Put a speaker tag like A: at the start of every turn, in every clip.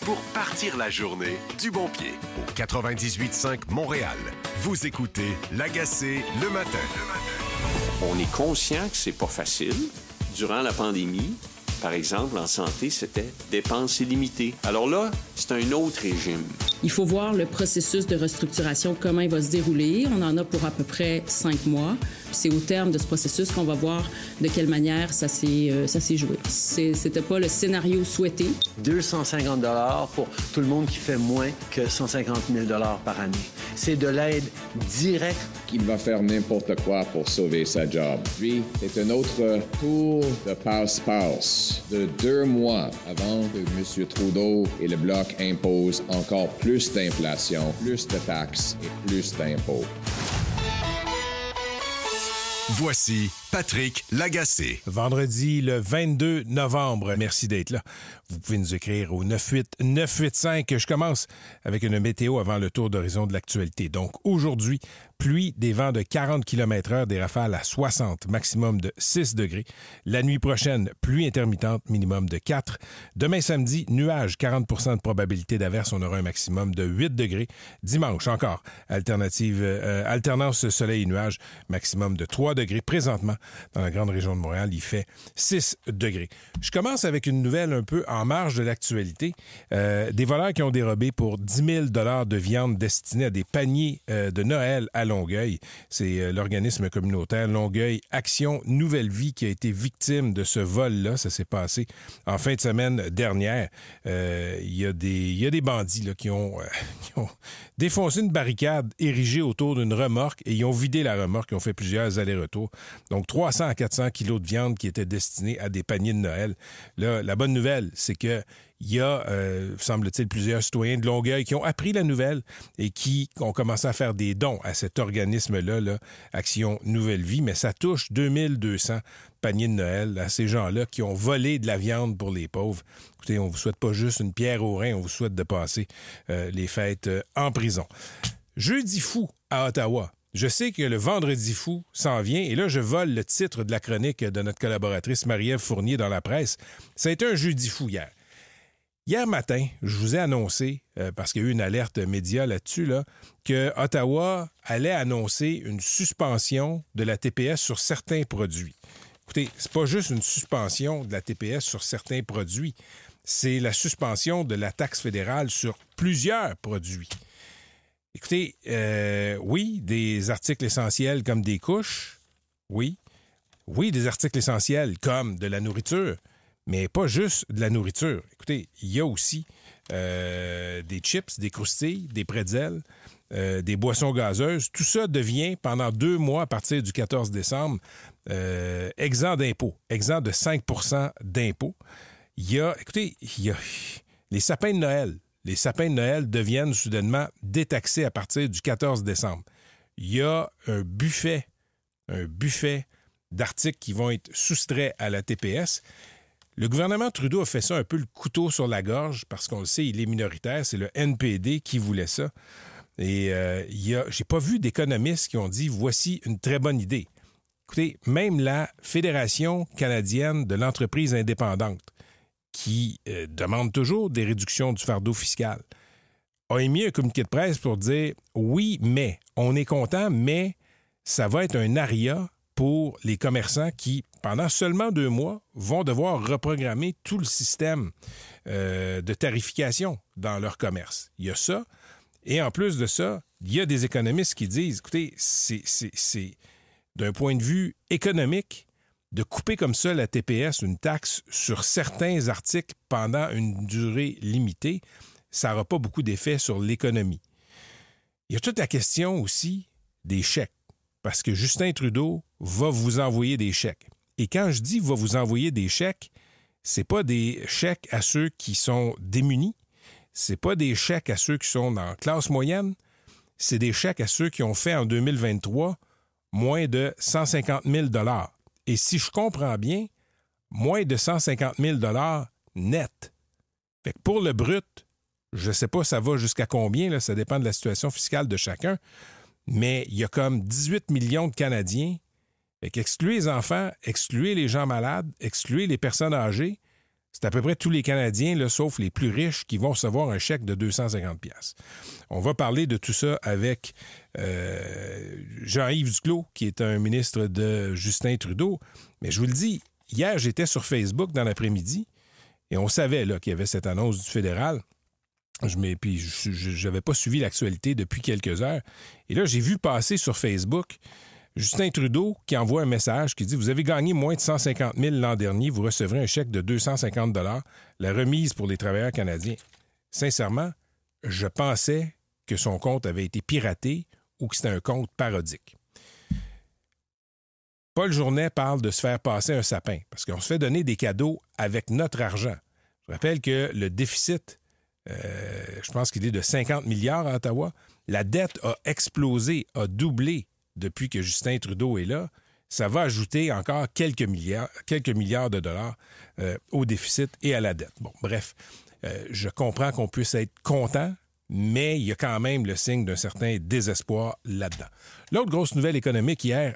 A: pour partir la journée du bon pied. Au 98.5 Montréal, vous écoutez L'Agacé le matin.
B: On est conscient que c'est pas facile. Durant la pandémie, par exemple, en santé, c'était dépenses illimitées. Alors là, c'est un autre régime.
C: Il faut voir le processus de restructuration, comment il va se dérouler. On en a pour à peu près 5 mois. C'est au terme de ce processus qu'on va voir de quelle manière ça s'est joué. C'était pas le scénario souhaité.
D: 250 $ pour tout le monde qui fait moins que 150 000 $ par année. C'est de l'aide directe.
E: Il va faire n'importe quoi pour sauver sa job. Lui, c'est un autre tour de passe-passe de 2 mois avant que M. Trudeau et le Bloc imposent encore plus d'inflation, plus de taxes et plus d'impôts.
A: Voici Patrick Lagacé.
F: Vendredi, le 22 novembre. Merci d'être là. Vous pouvez nous écrire au 98-985. Je commence avec une météo avant le tour d'horizon de l'actualité. Donc, aujourd'hui, pluie, des vents de 40 km/h, des rafales à 60, maximum de 6 degrés. La nuit prochaine, pluie intermittente, minimum de 4. Demain samedi, nuages, 40 % de probabilité d'averse, on aura un maximum de 8 degrés. Dimanche, encore, alternance soleil et nuages, maximum de 3 degrés. Présentement, dans la grande région de Montréal, il fait 6 degrés. Je commence avec une nouvelle un peu en marge de l'actualité. Des voleurs qui ont dérobé pour 10 000 $ de viande destinée à des paniers de Noël à Longueuil. C'est l'organisme communautaire Longueuil Action Nouvelle Vie qui a été victime de ce vol-là. Ça s'est passé en fin de semaine dernière. Il y a des bandits là, qui ont défoncé une barricade érigée autour d'une remorque et ils ont vidé la remorque. Ils ont fait plusieurs allers-retours. Donc, 300 à 400 kilos de viande qui étaient destinés à des paniers de Noël. Là, la bonne nouvelle, c'est que il y a, semble-t-il, plusieurs citoyens de Longueuil qui ont appris la nouvelle et qui ont commencé à faire des dons à cet organisme-là, là, Action Nouvelle Vie, mais ça touche 2200 paniers de Noël à ces gens-là qui ont volé de la viande pour les pauvres. Écoutez, on vous souhaite pas juste une pierre au rein, on vous souhaite de passer les fêtes en prison. Jeudi fou à Ottawa. Je sais que le Vendredi fou s'en vient, et là, je vole le titre de la chronique de notre collaboratrice Marie-Ève Fournier dans la presse. Ça a été un jeudi fou hier. Hier matin, je vous ai annoncé, parce qu'il y a eu une alerte média là-dessus, là, que Ottawa allait annoncer une suspension de la TPS sur certains produits. Écoutez, c'est pas juste une suspension de la TPS sur certains produits, c'est la suspension de la taxe fédérale sur plusieurs produits. Écoutez, oui, des articles essentiels comme des couches, oui. Oui, des articles essentiels comme de la nourriture, mais pas juste de la nourriture. Écoutez, il y a aussi des chips, des croustilles, des pretzels, des boissons gazeuses. Tout ça devient, pendant 2 mois, à partir du 14 décembre, exempt d'impôts, exempt de 5 % d'impôts. Il y a les sapins de Noël. Les sapins de Noël deviennent soudainement détaxés à partir du 14 décembre. Il y a un buffet d'articles qui vont être soustraits à la TPS. Le gouvernement Trudeau a fait ça un peu le couteau sur la gorge parce qu'on le sait, il est minoritaire. C'est le NPD qui voulait ça. Et j'ai pas vu d'économistes qui ont dit « voici une très bonne idée ». Écoutez, même la Fédération canadienne de l'entreprise indépendante, qui demande toujours des réductions du fardeau fiscal, a émis un communiqué de presse pour dire « oui, mais, on est content, mais ça va être un aria pour les commerçants qui, pendant seulement 2 mois, vont devoir reprogrammer tout le système de tarification dans leur commerce. » Il y a ça. Et en plus de ça, il y a des économistes qui disent « écoutez, c'est d'un point de vue économique, de couper comme ça la TPS, une taxe sur certains articles pendant une durée limitée, ça n'aura pas beaucoup d'effet sur l'économie. » Il y a toute la question aussi des chèques, parce que Justin Trudeau va vous envoyer des chèques. Et quand je dis « va vous envoyer des chèques », c'est pas des chèques à ceux qui sont démunis, c'est pas des chèques à ceux qui sont dans la classe moyenne, c'est des chèques à ceux qui ont fait en 2023 moins de 150 000 $. Et si je comprends bien, moins de 150 000 $ net. Fait que pour le brut, je ne sais pas ça va jusqu'à combien, là, ça dépend de la situation fiscale de chacun, mais il y a comme 18 millions de Canadiens. Fait qu'excluez les enfants, excluez les gens malades, excluez les personnes âgées, C'est à peu près tous les Canadiens, là, sauf les plus riches, qui vont recevoir un chèque de 250 $. On va parler de tout ça avec Jean-Yves Duclos, qui est un ministre de Justin Trudeau. Mais je vous le dis, hier, j'étais sur Facebook dans l'après-midi et on savait là, qu'il y avait cette annonce du fédéral. Puis je n'avais pas suivi l'actualité depuis quelques heures. Et là, j'ai vu passer sur Facebook Justin Trudeau qui envoie un message qui dit « Vous avez gagné moins de 150 000 l'an dernier, vous recevrez un chèque de 250 $, la remise pour les travailleurs canadiens. » Sincèrement, je pensais que son compte avait été piraté ou que c'était un compte parodique. Paul Journet parle de se faire passer un sapin parce qu'on se fait donner des cadeaux avec notre argent. Je rappelle que le déficit, je pense qu'il est de 50 milliards à Ottawa. La dette a explosé, a doublé depuis que Justin Trudeau est là. Ça va ajouter encore quelques milliards de dollars au déficit et à la dette. Bon, bref, je comprends qu'on puisse être content, mais il y a quand même le signe d'un certain désespoir là-dedans. L'autre grosse nouvelle économique hier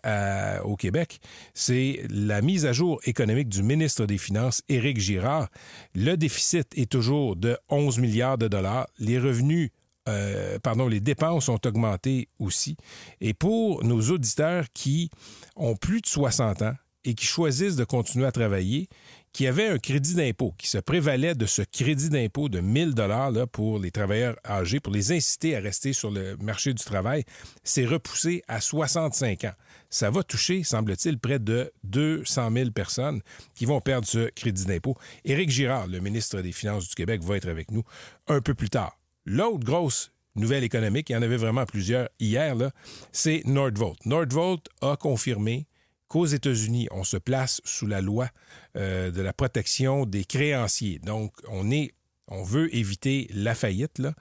F: au Québec, c'est la mise à jour économique du ministre des Finances, Éric Girard. Le déficit est toujours de 11 milliards de dollars. Les revenus les dépenses ont augmenté aussi. Et pour nos auditeurs qui ont plus de 60 ans et qui choisissent de continuer à travailler, qui avaient un crédit d'impôt, qui se prévalait de ce crédit d'impôt de 1 000 $ là, pour les travailleurs âgés, pour les inciter à rester sur le marché du travail, c'est repoussé à 65 ans. Ça va toucher, semble-t-il, près de 200 000 personnes qui vont perdre ce crédit d'impôt. Éric Girard, le ministre des Finances du Québec, va être avec nous un peu plus tard. L'autre grosse nouvelle économique, il y en avait vraiment plusieurs hier, là, c'est Nordvolt. Nordvolt a confirmé qu'aux États-Unis, on se place sous la loi de la protection des créanciers. Donc, on veut éviter la faillite, là,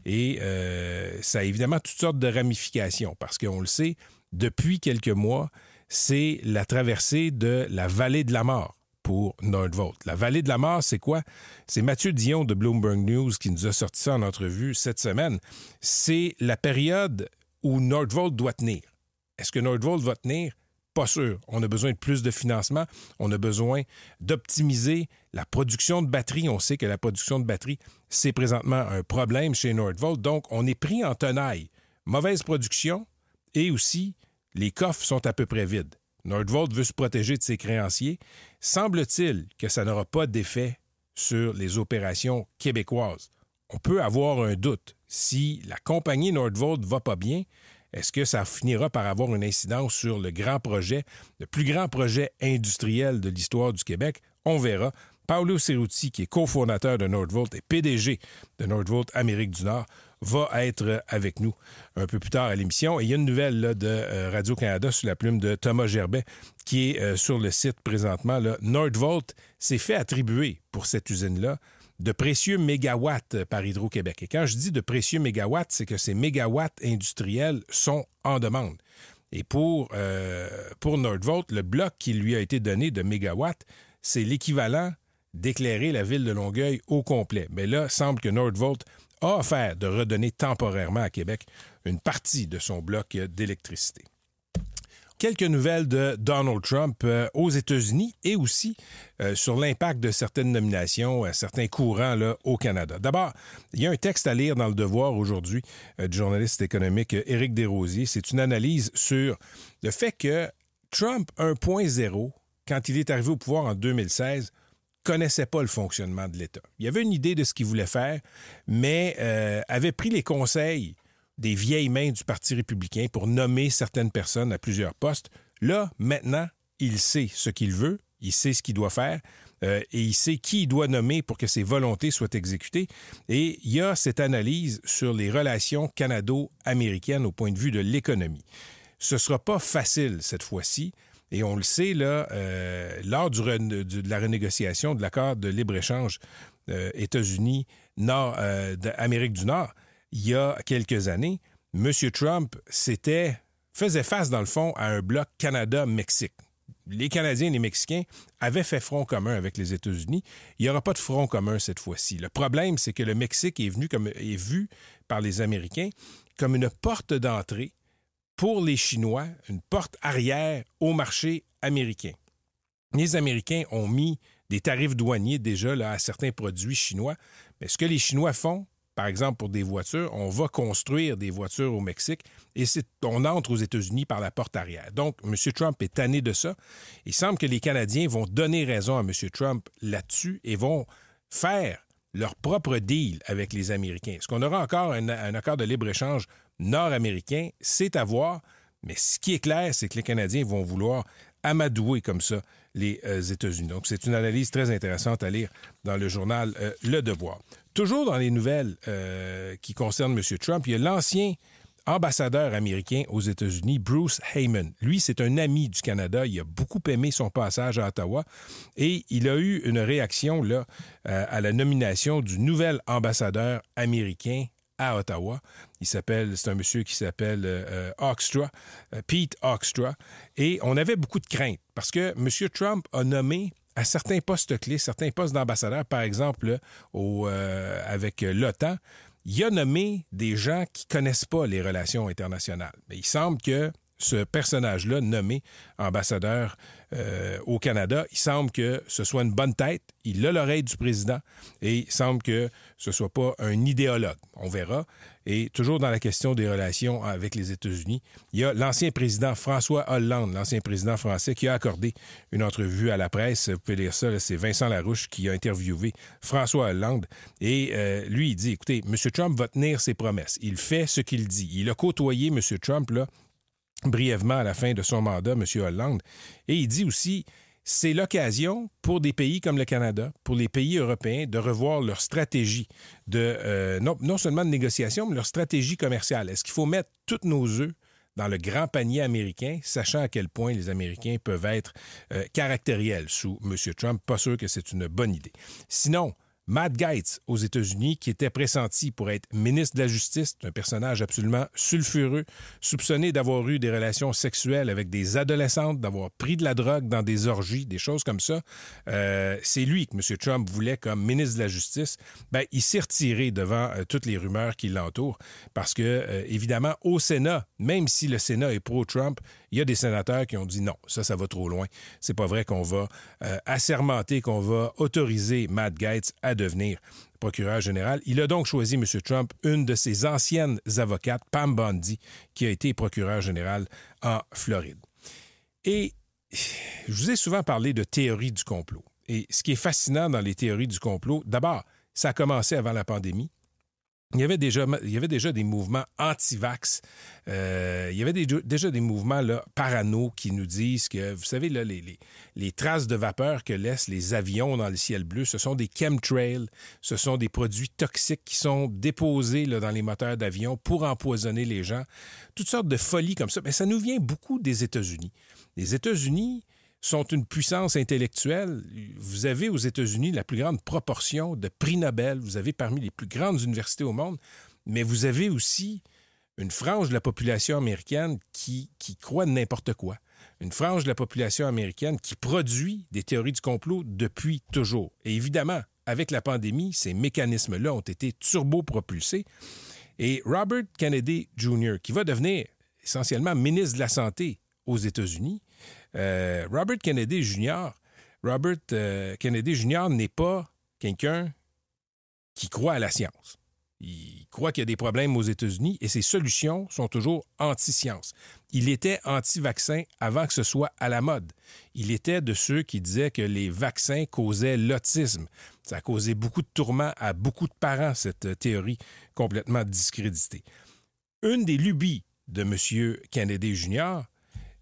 F: et ça a évidemment toutes sortes de ramifications, parce qu'on le sait, depuis quelques mois, c'est la traversée de la vallée de la mort pour Nordvolt. La vallée de la mort, c'est quoi? C'est Mathieu Dion de Bloomberg News qui nous a sorti ça en entrevue cette semaine. C'est la période où Nordvolt doit tenir. Est-ce que Nordvolt va tenir? Pas sûr. On a besoin de plus de financement. On a besoin d'optimiser la production de batteries. On sait que la production de batteries, c'est présentement un problème chez Nordvolt. Donc, on est pris en tenaille. Mauvaise production et aussi, les coffres sont à peu près vides. Nordvolt veut se protéger de ses créanciers. Semble-t-il que ça n'aura pas d'effet sur les opérations québécoises. On peut avoir un doute. Si la compagnie Nordvolt ne va pas bien, est-ce que ça finira par avoir une incidence sur le grand projet, le plus grand projet industriel de l'histoire du Québec? On verra. Paolo Cerruti, qui est cofondateur de Nordvolt et PDG de Nordvolt Amérique du Nord, va être avec nous un peu plus tard à l'émission. Et il y a une nouvelle là, de Radio-Canada sous la plume de Thomas Gerbet qui est sur le site présentement. Là. Nordvolt s'est fait attribuer pour cette usine-là de précieux mégawatts par Hydro-Québec. Et quand je dis de précieux mégawatts, c'est que ces mégawatts industriels sont en demande. Et pour Nordvolt, le bloc qui lui a été donné de mégawatts, c'est l'équivalent d'éclairer la ville de Longueuil au complet. Mais là, il semble que Nordvolt a offert de redonner temporairement à Québec une partie de son bloc d'électricité. Quelques nouvelles de Donald Trump aux États-Unis et aussi sur l'impact de certaines nominations, certains courants là, au Canada. D'abord, il y a un texte à lire dans Le Devoir aujourd'hui du journaliste économique Éric Desrosiers. C'est une analyse sur le fait que Trump 1.0, quand il est arrivé au pouvoir en 2016, connaissait pas le fonctionnement de l'État. Il avait une idée de ce qu'il voulait faire, mais avait pris les conseils des vieilles mains du Parti républicain pour nommer certaines personnes à plusieurs postes. Là, maintenant, il sait ce qu'il veut, il sait ce qu'il doit faire et il sait qui il doit nommer pour que ses volontés soient exécutées. Et il y a cette analyse sur les relations canado-américaines au point de vue de l'économie. Ce ne sera pas facile cette fois-ci. Et on le sait, là, lors de la renégociation de l'accord de libre-échange États-Unis-Amérique du Nord, il y a quelques années, M. Trump faisait face, dans le fond, à un bloc Canada-Mexique. Les Canadiens et les Mexicains avaient fait front commun avec les États-Unis. Il n'y aura pas de front commun cette fois-ci. Le problème, c'est que le Mexique est vu par les Américains comme une porte d'entrée pour les Chinois, une porte arrière au marché américain. Les Américains ont mis des tarifs douaniers déjà là, à certains produits chinois. Mais ce que les Chinois font, par exemple pour des voitures, on va construire des voitures au Mexique et on entre aux États-Unis par la porte arrière. Donc, M. Trump est tanné de ça. Il semble que les Canadiens vont donner raison à M. Trump là-dessus et vont faire leur propre deal avec les Américains. Est-ce qu'on aura encore un accord de libre-échange nord-américain? C'est à voir. Mais ce qui est clair, c'est que les Canadiens vont vouloir amadouer comme ça les États-Unis. Donc, c'est une analyse très intéressante à lire dans le journal Le Devoir. Toujours dans les nouvelles qui concernent M. Trump, il y a l'ancien ambassadeur américain aux États-Unis, Bruce Heyman. Lui, c'est un ami du Canada. Il a beaucoup aimé son passage à Ottawa et il a eu une réaction là, à la nomination du nouvel ambassadeur américain à Ottawa. C'est un monsieur qui s'appelle Hoekstra, Pete Hoekstra. Et on avait beaucoup de craintes parce que M. Trump a nommé à certains postes clés, certains postes d'ambassadeur, par exemple avec l'OTAN, il a nommé des gens qui ne connaissent pas les relations internationales. Mais il semble que ce personnage-là, nommé ambassadeur au Canada, il semble que ce soit une bonne tête. Il a l'oreille du président et il semble que ce ne soit pas un idéologue. On verra. Et toujours dans la question des relations avec les États-Unis, il y a l'ancien président François Hollande, l'ancien président français, qui a accordé une entrevue à la presse. Vous pouvez lire ça, là, c'est Vincent Larouche qui a interviewé François Hollande. Et lui, il dit, écoutez, M. Trump va tenir ses promesses. Il fait ce qu'il dit. Il a côtoyé M. Trump, là, brièvement à la fin de son mandat, M. Hollande. Et il dit aussi, c'est l'occasion pour des pays comme le Canada, pour les pays européens, de revoir leur stratégie de non seulement de négociation, mais leur stratégie commerciale. Est-ce qu'il faut mettre tous nos œufs dans le grand panier américain, sachant à quel point les Américains peuvent être caractériels sous M. Trump? Pas sûr que c'est une bonne idée. Sinon, Matt Gaetz aux États-Unis, qui était pressenti pour être ministre de la Justice, un personnage absolument sulfureux, soupçonné d'avoir eu des relations sexuelles avec des adolescentes, d'avoir pris de la drogue dans des orgies, des choses comme ça. C'est lui que M. Trump voulait comme ministre de la Justice. Bien, il s'est retiré devant toutes les rumeurs qui l'entourent parce que, évidemment, au Sénat, même si le Sénat est pro-Trump, il y a des sénateurs qui ont dit non, ça va trop loin. C'est pas vrai qu'on va assermenter, qu'on va autoriser Matt Gaetz à devenir procureur général. Il a donc choisi, M. Trump, une de ses anciennes avocates, Pam Bondi, qui a été procureur général en Floride. Et je vous ai souvent parlé de théorie du complot. Et ce qui est fascinant dans les théories du complot, d'abord, ça a commencé avant la pandémie. Il y avait déjà des mouvements anti-vax. Il y avait déjà des mouvements là, parano qui nous disent que, vous savez, là, les traces de vapeur que laissent les avions dans le ciel bleu, ce sont des chemtrails, ce sont des produits toxiques qui sont déposés là, dans les moteurs d'avions pour empoisonner les gens. Toutes sortes de folies comme ça. Mais ça nous vient beaucoup des États-Unis. Les États-Unis sont une puissance intellectuelle. Vous avez aux États-Unis la plus grande proportion de prix Nobel. Vous avez parmi les plus grandes universités au monde, mais vous avez aussi une frange de la population américaine qui croit n'importe quoi. Une frange de la population américaine qui produit des théories du complot depuis toujours. Et évidemment, avec la pandémie, ces mécanismes-là ont été turbo-propulsés. Et Robert Kennedy Jr., qui va devenir essentiellement ministre de la Santé aux États-Unis, Robert Kennedy Jr. N'est pas quelqu'un qui croit à la science. Il croit qu'il y a des problèmes aux États-Unis et ses solutions sont toujours anti-science. Il était anti-vaccin avant que ce soit à la mode. Il était de ceux qui disaient que les vaccins causaient l'autisme. Ça a causé beaucoup de tourments à beaucoup de parents, cette théorie complètement discréditée. Une des lubies de M. Kennedy Jr.,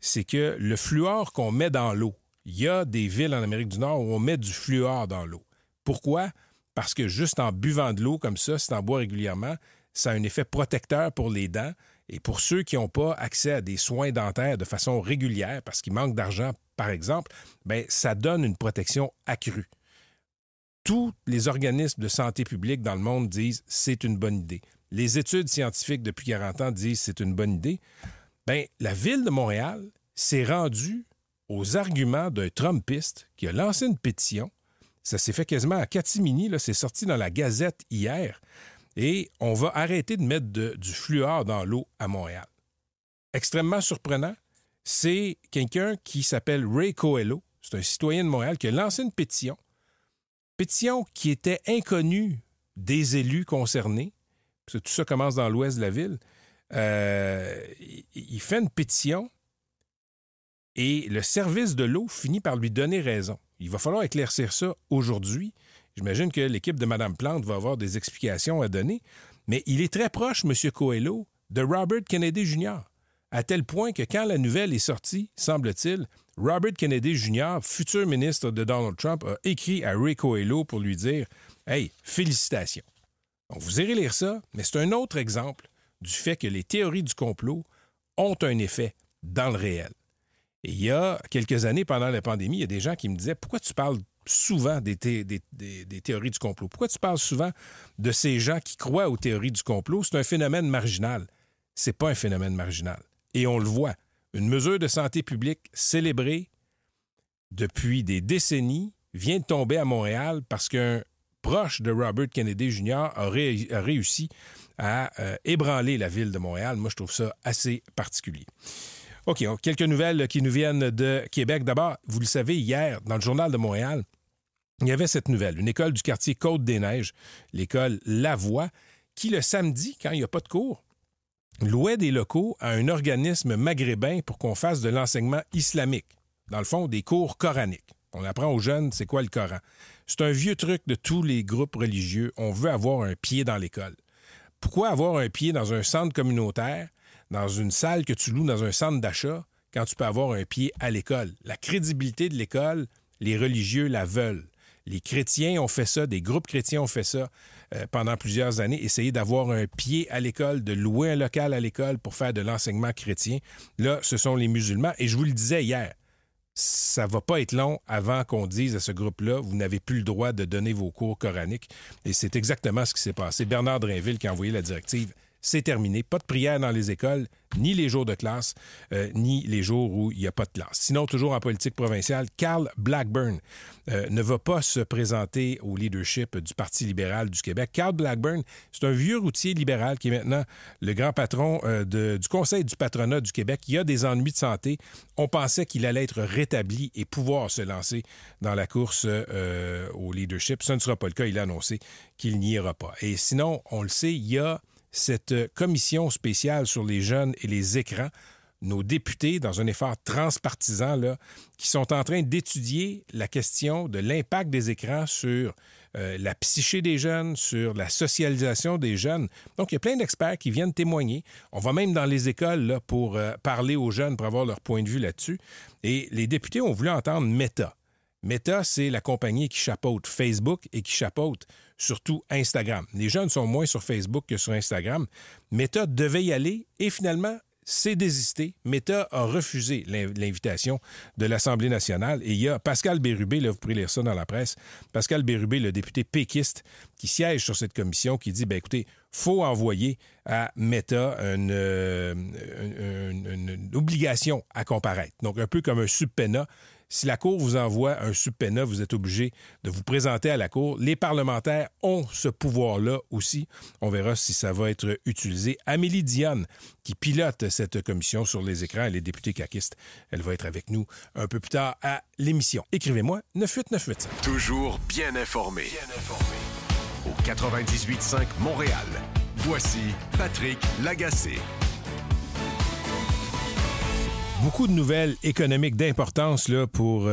F: c'est que le fluor qu'on met dans l'eau, il y a des villes en Amérique du Nord où on met du fluor dans l'eau. Pourquoi? Parce que juste en buvant de l'eau comme ça, si tu en bois régulièrement, ça a un effet protecteur pour les dents. Et pour ceux qui n'ont pas accès à des soins dentaires de façon régulière, parce qu'ils manquent d'argent, par exemple, bien, ça donne une protection accrue. Tous les organismes de santé publique dans le monde disent « c'est une bonne idée ». Les études scientifiques depuis 40 ans disent « c'est une bonne idée ». Bien, la Ville de Montréal s'est rendue aux arguments d'un Trumpiste qui a lancé une pétition. Ça s'est fait quasiment à catimini, là, c'est sorti dans la Gazette hier. Et on va arrêter de mettre du fluor dans l'eau à Montréal. Extrêmement surprenant, c'est quelqu'un qui s'appelle Ray Coelho. C'est un citoyen de Montréal qui a lancé une pétition Pétition qui était inconnue des élus concernés, parce que tout ça commence dans l'ouest de la ville. Il fait une pétition et le service de l'eau finit par lui donner raison. Il va falloir éclaircir ça aujourd'hui. J'imagine que l'équipe de Mme Plante va avoir des explications à donner, mais il est très proche, M. Coelho, de Robert Kennedy Jr., à tel point que quand la nouvelle est sortie, semble-t-il, Robert Kennedy Jr., futur ministre de Donald Trump, a écrit à Ray Coelho pour lui dire « Hey, félicitations ». Donc, vous irez lire ça, mais c'est un autre exemple du fait que les théories du complot ont un effet dans le réel. Et il y a quelques années, pendant la pandémie, il y a des gens qui me disaient « Pourquoi tu parles souvent des théories du complot? Pourquoi tu parles souvent de ces gens qui croient aux théories du complot? C'est un phénomène marginal. » C'est pas un phénomène marginal. Et on le voit. Une mesure de santé publique célébrée depuis des décennies vient de tomber à Montréal parce qu'un proche de Robert Kennedy Jr. a réussi à ébranler la ville de Montréal. Moi, je trouve ça assez particulier. OK, quelques nouvelles qui nous viennent de Québec. D'abord, vous le savez, hier, dans le Journal de Montréal, il y avait cette nouvelle. Une école du quartier Côte-des-Neiges, l'école Lavoie, qui, le samedi, quand il n'y a pas de cours, louait des locaux à un organisme maghrébin pour qu'on fasse de l'enseignement islamique. Dans le fond, des cours coraniques. On apprend aux jeunes c'est quoi le Coran. C'est un vieux truc de tous les groupes religieux. On veut avoir un pied dans l'école. Pourquoi avoir un pied dans un centre communautaire, dans une salle que tu loues dans un centre d'achat, quand tu peux avoir un pied à l'école? La crédibilité de l'école, les religieux la veulent. Les chrétiens ont fait ça, des groupes chrétiens ont fait ça pendant plusieurs années, essayer d'avoir un pied à l'école, de louer un local à l'école pour faire de l'enseignement chrétien. Là, ce sont les musulmans. Et je vous le disais hier, ça va pas être long avant qu'on dise à ce groupe-là, vous n'avez plus le droit de donner vos cours coraniques. Et c'est exactement ce qui s'est passé. Bernard Drainville qui a envoyé la directive. C'est terminé. Pas de prière dans les écoles, ni les jours de classe, ni les jours où il n'y a pas de classe. Sinon, toujours en politique provinciale, Carl Blackburn ne va pas se présenter au leadership du Parti libéral du Québec. Carl Blackburn, c'est un vieux routier libéral qui est maintenant le grand patron du Conseil du patronat du Québec. Il a des ennuis de santé. On pensait qu'il allait être rétabli et pouvoir se lancer dans la course au leadership. Ce ne sera pas le cas. Il a annoncé qu'il n'y ira pas. Et sinon, on le sait, il y a cette commission spéciale sur les jeunes et les écrans, nos députés, dans un effort transpartisan, là, qui sont en train d'étudier la question de l'impact des écrans sur la psyché des jeunes, sur la socialisation des jeunes. Donc, il y a plein d'experts qui viennent témoigner. On va même dans les écoles là, pour parler aux jeunes, pour avoir leur point de vue là-dessus. Et les députés ont voulu entendre Meta. Meta, c'est la compagnie qui chapeaute Facebook et qui chapeaute surtout Instagram. Les jeunes sont moins sur Facebook que sur Instagram. Meta devait y aller et finalement, c'est désisté. Meta a refusé l'invitation de l'Assemblée nationale. Et il y a Pascal Bérubé, là, vous pourrez lire ça dans la presse, Pascal Bérubé, le député péquiste, qui siège sur cette commission, qui dit, bien écoutez, faut envoyer à Meta une obligation à comparaître. Donc, un peu comme un subpoena. Si la Cour vous envoie un subpoena, vous êtes obligé de vous présenter à la Cour. Les parlementaires ont ce pouvoir-là aussi. On verra si ça va être utilisé. Amélie Dionne, qui pilote cette commission sur les écrans, elle est députée caquiste. Elle va être avec nous un peu plus tard à l'émission. Écrivez-moi 98985.
A: Toujours bien informé. Au 98.5 Montréal. Voici Patrick Lagacé.
F: Beaucoup de nouvelles économiques d'importance là, pour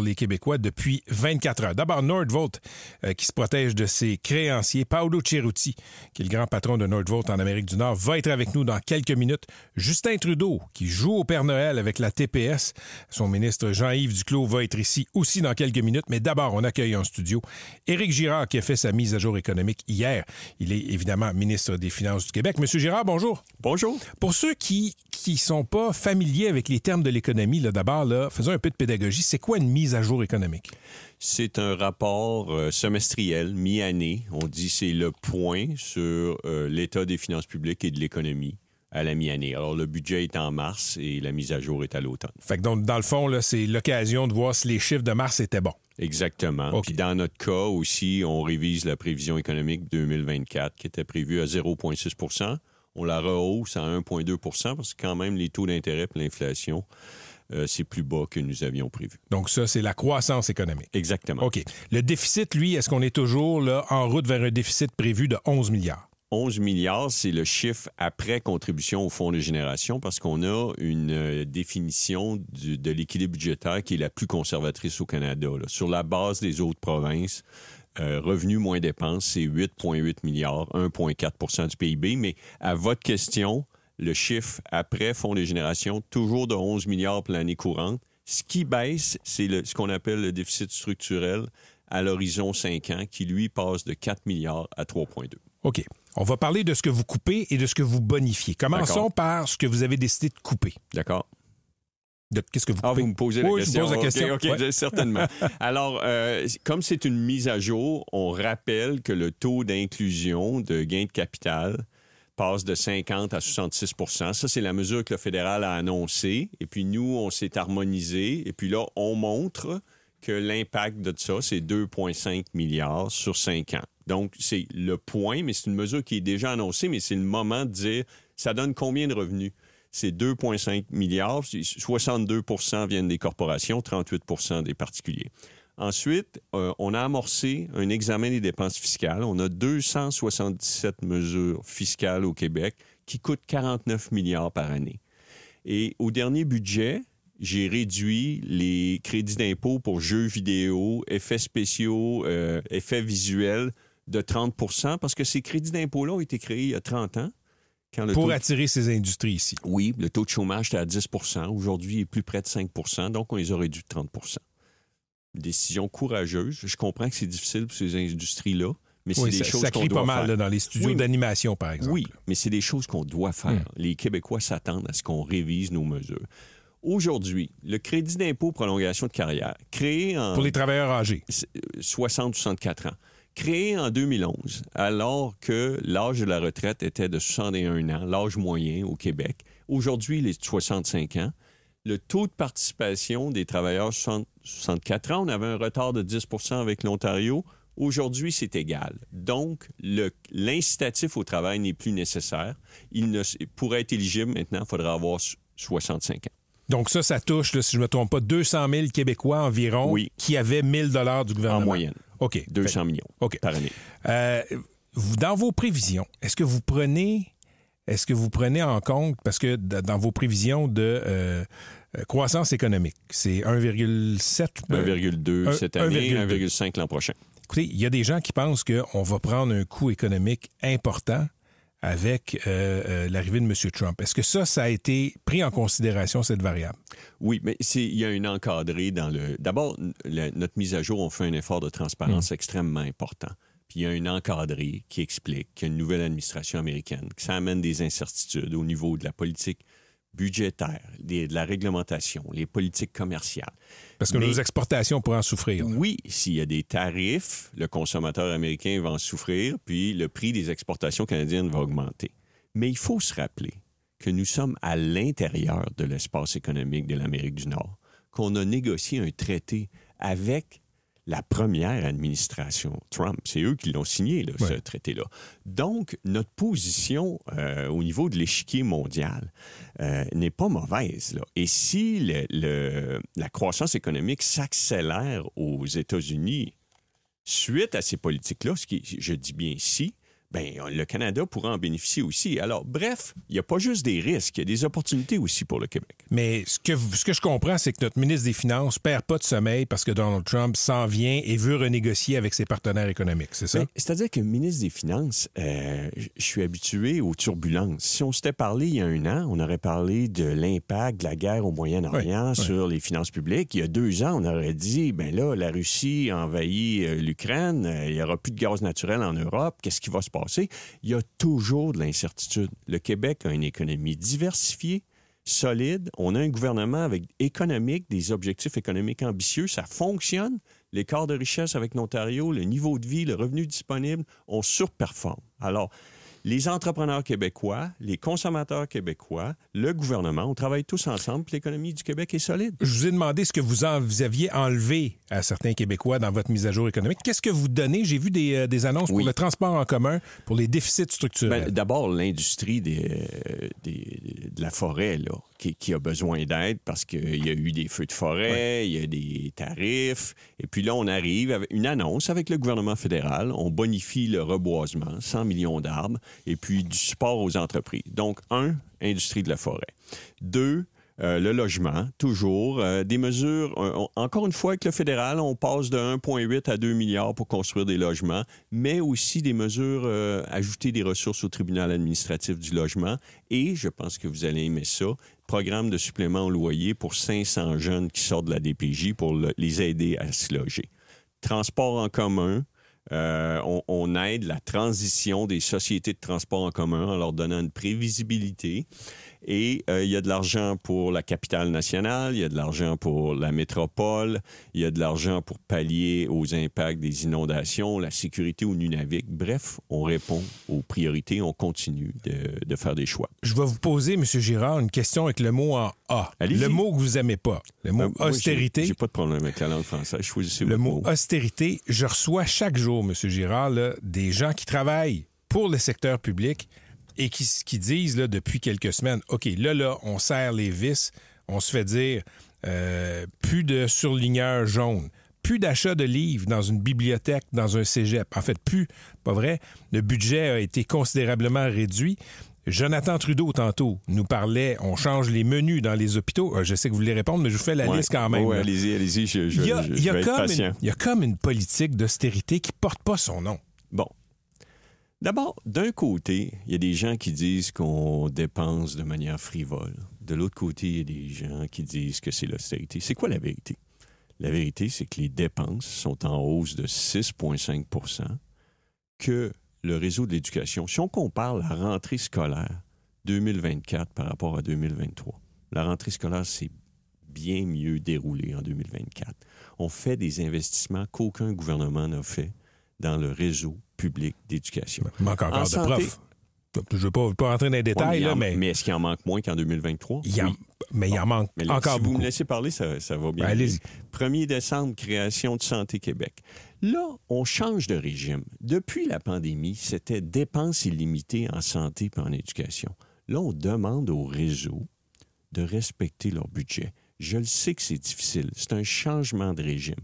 F: les Québécois depuis 24 heures. D'abord, Nordvolt, qui se protège de ses créanciers. Paolo Cerutti, qui est le grand patron de Nordvolt en Amérique du Nord, va être avec nous dans quelques minutes. Justin Trudeau, qui joue au Père Noël avec la TPS. Son ministre Jean-Yves Duclos va être ici aussi dans quelques minutes. Mais d'abord, on accueille en studio Éric Girard, qui a fait sa mise à jour économique hier. Il est évidemment ministre des Finances du Québec. Monsieur Girard, bonjour.
B: Bonjour.
F: Pour ceux qui sont pas familiers avec les termes de l'économie, là, d'abord, là, faisons un peu de pédagogie. C'est quoi une mise à jour économique?
B: C'est un rapport semestriel, mi-année. On dit c'est le point sur l'état des finances publiques et de l'économie à la mi-année. Alors, le budget est en mars et la mise à jour est à l'automne.
F: Fait que donc, dans le fond, là, c'est l'occasion de voir si les chiffres de mars étaient bons.
B: Exactement.
F: Okay.
B: Puis dans notre cas aussi, on révise la prévision économique 2024 qui était prévue à 0,6 %. On la rehausse à 1,2 % parce que quand même les taux d'intérêt et l'inflation c'est plus bas que nous avions prévu.
F: Donc ça, c'est la croissance économique.
B: Exactement.
F: OK. Le déficit, lui, est-ce qu'on est toujours là, en route vers un déficit prévu de 11 milliards?
B: 11 milliards, c'est le chiffre après contribution au fonds de génération parce qu'on a une définition de l'équilibre budgétaire qui est la plus conservatrice au Canada. Là. Sur la base des autres provinces, revenus moins dépenses, c'est 8,8 milliards, 1,4 du PIB. Mais à votre question, le chiffre après fonds de génération, toujours de 11 milliards pour l'année courante. Ce qui baisse, c'est ce qu'on appelle le déficit structurel à l'horizon 5 ans, qui, lui, passe de 4 milliards à 3,2.
F: OK. On va parler de ce que vous coupez et de ce que vous bonifiez. Commençons par ce que vous avez décidé de couper.
B: D'accord.
F: Qu'est-ce que vous coupez?
B: Vous me posez la question.
F: Je pose la question.
B: OK,
F: ouais.
B: Certainement. Alors, comme c'est une mise à jour, on rappelle que le taux d'inclusion de gain de capital passe de 50 à 66 %. Ça, c'est la mesure que le fédéral a annoncée. Et puis, nous, on s'est harmonisé. Et puis là, on montre que l'impact de ça, c'est 2,5 milliards sur 5 ans. Donc, c'est le point, mais c'est une mesure qui est déjà annoncée, mais c'est le moment de dire, ça donne combien de revenus? C'est 2,5 milliards, 62 % viennent des corporations, 38 % des particuliers. Ensuite, on a amorcé un examen des dépenses fiscales. On a 277 mesures fiscales au Québec qui coûtent 49 milliards par année. Et au dernier budget, j'ai réduit les crédits d'impôt pour jeux vidéo, effets spéciaux, effets visuels de 30 % parce que ces crédits d'impôt-là ont été créés il y a 30 ans.
F: Pour attirer ces industries ici.
B: Oui, le taux de chômage était à 10 %. Aujourd'hui, il est plus près de 5 %, donc on les a réduits de 30 %. Décision courageuse. Je comprends que c'est difficile pour ces industries-là, mais c'est des choses qu'on doit faire. Ça crie pas mal
F: là, dans les studios d'animation, par exemple.
B: Oui, mais c'est des choses qu'on doit faire. Les Québécois s'attendent à ce qu'on révise nos mesures. Aujourd'hui, le crédit d'impôt prolongation de carrière, créé en...
F: Pour les travailleurs âgés.
B: 60-64 ans. Créé en 2011, alors que l'âge de la retraite était de 61 ans, l'âge moyen au Québec. Aujourd'hui, il est de 65 ans. Le taux de participation des travailleurs 64 ans, on avait un retard de 10 % avec l'Ontario. Aujourd'hui, c'est égal. Donc, l'incitatif au travail n'est plus nécessaire. Pour être éligible, maintenant, il faudra avoir 65 ans.
F: Donc ça touche, là, si je ne me trompe pas, 200 000 Québécois environ qui avaient 1 000 $ du gouvernement.
B: En moyenne.
F: OK.
B: 200 millions par année.
F: Dans vos prévisions, est-ce que vous prenez en compte, parce que dans vos prévisions de croissance économique, c'est 1,7...
B: 1,2 cette année, 1,5 l'an prochain.
F: Écoutez, il y a des gens qui pensent qu'on va prendre un coût économique important avec l'arrivée de M. Trump. Est-ce que ça a été pris en considération, cette variable?
B: Oui, mais il y a une encadrée dans le... D'abord, notre mise à jour, on fait un effort de transparence extrêmement important. Puis il y a une encadrée qui explique qu'il y a une nouvelle administration américaine, que ça amène des incertitudes au niveau de la politique budgétaire, de la réglementation, les politiques commerciales.
F: Parce que nos exportations pourraient en souffrir. Là.
B: Oui, s'il y a des tarifs, le consommateur américain va en souffrir, puis le prix des exportations canadiennes va augmenter. Mais il faut se rappeler que nous sommes à l'intérieur de l'espace économique de l'Amérique du Nord, qu'on a négocié un traité avec la première administration Trump. C'est eux qui l'ont signé, là, ce traité-là. Donc, notre position au niveau de l'échiquier mondial n'est pas mauvaise, là. Et si la croissance économique s'accélère aux États-Unis suite à ces politiques-là, ce qui, je dis bien si, bien, le Canada pourra en bénéficier aussi. Alors, bref, il n'y a pas juste des risques, il y a des opportunités aussi pour le Québec.
F: Mais ce que je comprends, c'est que notre ministre des Finances ne perd pas de sommeil parce que Donald Trump s'en vient et veut renégocier avec ses partenaires économiques, c'est ça?
B: Bien, c'est-à-dire que le ministre des Finances, je suis habitué aux turbulences. Si on s'était parlé il y a 1 an, on aurait parlé de l'impact de la guerre au Moyen-Orient sur les finances publiques. Il y a 2 ans, on aurait dit, bien là, la Russie envahit l'Ukraine, il n'y aura plus de gaz naturel en Europe, qu'est-ce qui va se passer? Il y a toujours de l'incertitude. Le Québec a une économie diversifiée, solide. On a un gouvernement économique, des objectifs économiques ambitieux. Ça fonctionne. L'écart de richesse avec l'Ontario, le niveau de vie, le revenu disponible, on surperforme. Alors, les entrepreneurs québécois, les consommateurs québécois, le gouvernement, on travaille tous ensemble, puis l'économie du Québec est solide.
F: Je vous ai demandé ce que vous aviez enlevé à certains Québécois dans votre mise à jour économique. Qu'est-ce que vous donnez? J'ai vu des annonces pour le transport en commun, pour les déficits structurels.
B: D'abord, l'industrie de la forêt, là, qui a besoin d'aide parce qu'il y a eu des feux de forêt, il y a des tarifs. Et puis là, on arrive avec une annonce avec le gouvernement fédéral. On bonifie le reboisement, 100 millions d'arbres, et puis du support aux entreprises. Donc, 1, industrie de la forêt. 2, le logement, toujours. Des mesures, encore une fois, avec le fédéral, on passe de 1,8 à 2 milliards pour construire des logements, mais aussi des mesures, ajouter des ressources au tribunal administratif du logement. Et, je pense que vous allez aimer ça, programme de supplément au loyer pour 500 jeunes qui sortent de la DPJ pour les aider à se loger. Transport en commun. On aide la transition des sociétés de transport en commun en leur donnant une prévisibilité. Et il y a de l'argent pour la capitale nationale, il y a de l'argent pour la métropole, il y a de l'argent pour pallier aux impacts des inondations, la sécurité au Nunavik. Bref, on répond aux priorités, on continue de faire des choix.
F: Je vais vous poser, M. Girard, une question avec le mot en A.
B: Allez-y.
F: Le mot que vous n'aimez pas. Le mot austérité.
B: J'ai pas de problème avec la langue française. Choisissez
F: le
B: votre
F: mot austérité. Je reçois chaque jour, M. Girard, là, des gens qui travaillent pour le secteur public et qui disent là, depuis quelques semaines, OK, là, on serre les vis, on se fait dire plus de surligneurs jaunes, plus d'achat de livres dans une bibliothèque, dans un cégep. En fait, pas vrai. Le budget a été considérablement réduit. Jonathan Trudeau, tantôt, nous parlait, on change les menus dans les hôpitaux. Je sais que vous voulez répondre, mais je vous fais la liste quand même.
B: Oui, allez-y, je vais être patient.
F: Il y a comme une politique d'austérité qui porte pas son nom.
B: Bon. D'abord, d'un côté, il y a des gens qui disent qu'on dépense de manière frivole. De l'autre côté, il y a des gens qui disent que c'est l'austérité. C'est quoi la vérité? La vérité, c'est que les dépenses sont en hausse de 6,5 %, que le réseau de l'éducation, si on compare la rentrée scolaire 2024 par rapport à 2023, la rentrée scolaire s'est bien mieux déroulée en 2024. On fait des investissements qu'aucun gouvernement n'a fait dans le réseau public d'éducation.
F: Il manque encore de profs. Je ne veux pas rentrer dans les détails,
B: mais est-ce qu'il en manque moins qu'en 2023?
F: Mais il en manque encore
B: si
F: beaucoup.
B: vous me laissez parler, ça va bien.
F: Allez-y.
B: 1er décembre, création de Santé Québec. Là, on change de régime. Depuis la pandémie, c'était dépenses illimitées en santé et en éducation. Là, on demande au réseau de respecter leur budget. Je le sais que c'est difficile. C'est un changement de régime.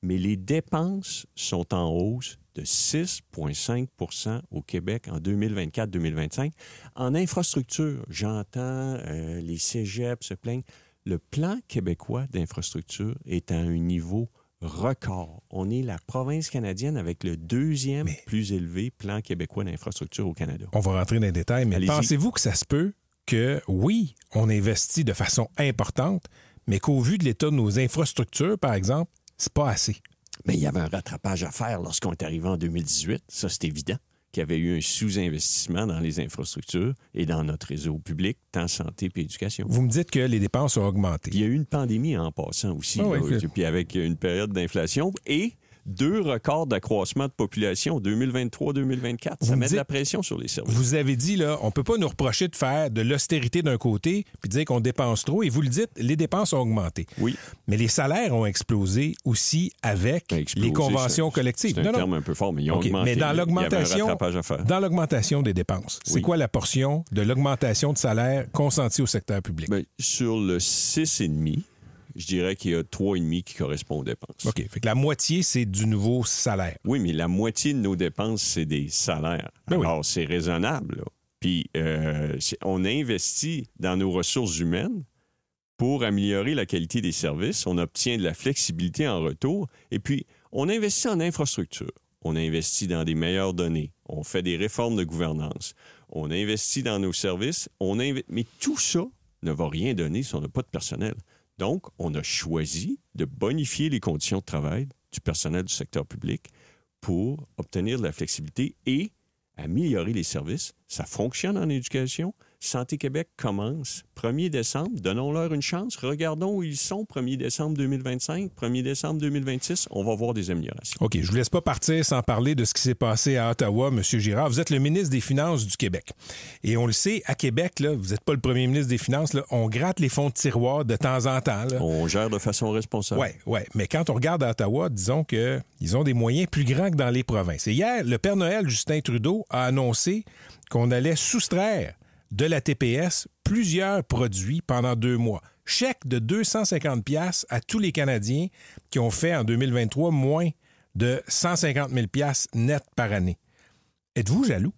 B: Mais les dépenses sont en hausse de 6,5 % au Québec en 2024-2025. En infrastructure, j'entends les cégeps se plaignent. Le plan québécois d'infrastructure est à un niveau record. On est la province canadienne avec le deuxième plus élevé plan québécois d'infrastructure au Canada.
F: On va rentrer dans les détails, mais pensez-vous que ça se peut que, oui, on investit de façon importante, mais qu'au vu de l'état de nos infrastructures, par exemple, c'est pas assez?
B: Mais il y avait un rattrapage à faire lorsqu'on est arrivé en 2018. Ça, c'est évident qu'il y avait eu un sous-investissement dans les infrastructures et dans notre réseau public, tant santé puis éducation.
F: Vous me dites que les dépenses ont augmenté.
B: Puis il y a eu une pandémie en passant aussi, puis avec une période d'inflation et 2 records d'accroissement de population 2023-2024. Ça met de la pression sur les services.
F: Vous avez dit, là, on ne peut pas nous reprocher de faire de l'austérité d'un côté puis dire qu'on dépense trop. Et vous le dites, les dépenses ont augmenté.
B: Oui.
F: Mais les salaires ont explosé aussi avec les conventions collectives.
B: C'est un terme un peu fort, mais ils ont augmenté.
F: Mais dans l'augmentation,
B: il y avait un rattrapage à faire.
F: Dans l'augmentation des dépenses, c'est quoi la portion de l'augmentation de salaire consentie au secteur public?
B: Bien, sur le 6,5, je dirais qu'il y a 3,5 qui correspondent aux dépenses.
F: OK. Fait que la moitié, c'est du nouveau salaire.
B: Oui, mais la moitié de nos dépenses, c'est des salaires. Alors, c'est raisonnable, là. Puis, on investit dans nos ressources humaines pour améliorer la qualité des services. On obtient de la flexibilité en retour. Et puis, on investit en infrastructure. On investit dans des meilleures données. On fait des réformes de gouvernance. On investit dans nos services. Mais tout ça ne va rien donner si on n'a pas de personnel. Donc, on a choisi de bonifier les conditions de travail du personnel du secteur public pour obtenir de la flexibilité et améliorer les services. Ça fonctionne en éducation, Santé Québec commence 1er décembre. Donnons-leur une chance. Regardons où ils sont 1er décembre 2025, 1er décembre 2026. On va voir des améliorations.
F: OK, je vous laisse pas partir sans parler de ce qui s'est passé à Ottawa, M. Girard. Vous êtes le ministre des Finances du Québec. Et on le sait, à Québec, là, vous n'êtes pas le premier ministre des Finances, là, on gratte les fonds de tiroir de temps en temps. Là.
B: On gère de façon responsable.
F: Oui. Mais quand on regarde à Ottawa, disons qu'ils ont des moyens plus grands que dans les provinces. Et hier, le Père Noël, Justin Trudeau, a annoncé qu'on allait soustraire de la TPS plusieurs produits pendant 2 mois. Chèque de 250 $ à tous les Canadiens qui ont fait en 2023 moins de 150 000 $ net par année. Êtes-vous jaloux?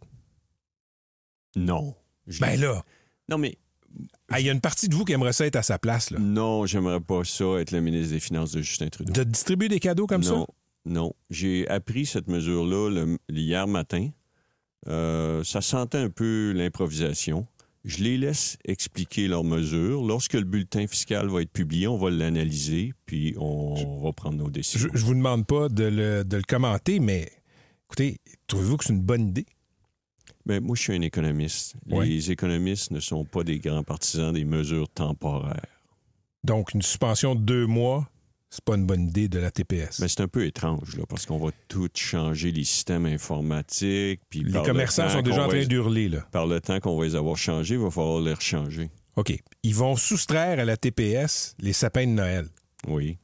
B: Non.
F: Ben là...
B: Non, mais...
F: Il y a une partie de vous qui aimerait ça être à sa place, là.
B: Non, j'aimerais pas ça, être le ministre des Finances de Justin Trudeau.
F: De distribuer des cadeaux comme ça?
B: Non. J'ai appris cette mesure-là hier matin. Ça sentait un peu l'improvisation. Je les laisse expliquer leurs mesures. Lorsque le bulletin fiscal va être publié, on va l'analyser, puis on va prendre nos décisions.
F: Je vous demande pas de le commenter, mais écoutez, trouvez-vous que c'est une bonne idée?
B: Bien, moi, je suis un économiste.
F: Oui.
B: Les économistes ne sont pas des grands partisans des mesures temporaires.
F: Donc, une suspension de 2 mois, c'est pas une bonne idée de la TPS.
B: Mais c'est un peu étrange, là, parce qu'on va tout changer les systèmes informatiques. Puis
F: les commerçants sont déjà en train d'hurler, là.
B: Par le temps qu'on va les avoir changés, il va falloir les rechanger.
F: OK. Ils vont soustraire à la TPS les sapins de Noël.
B: Oui.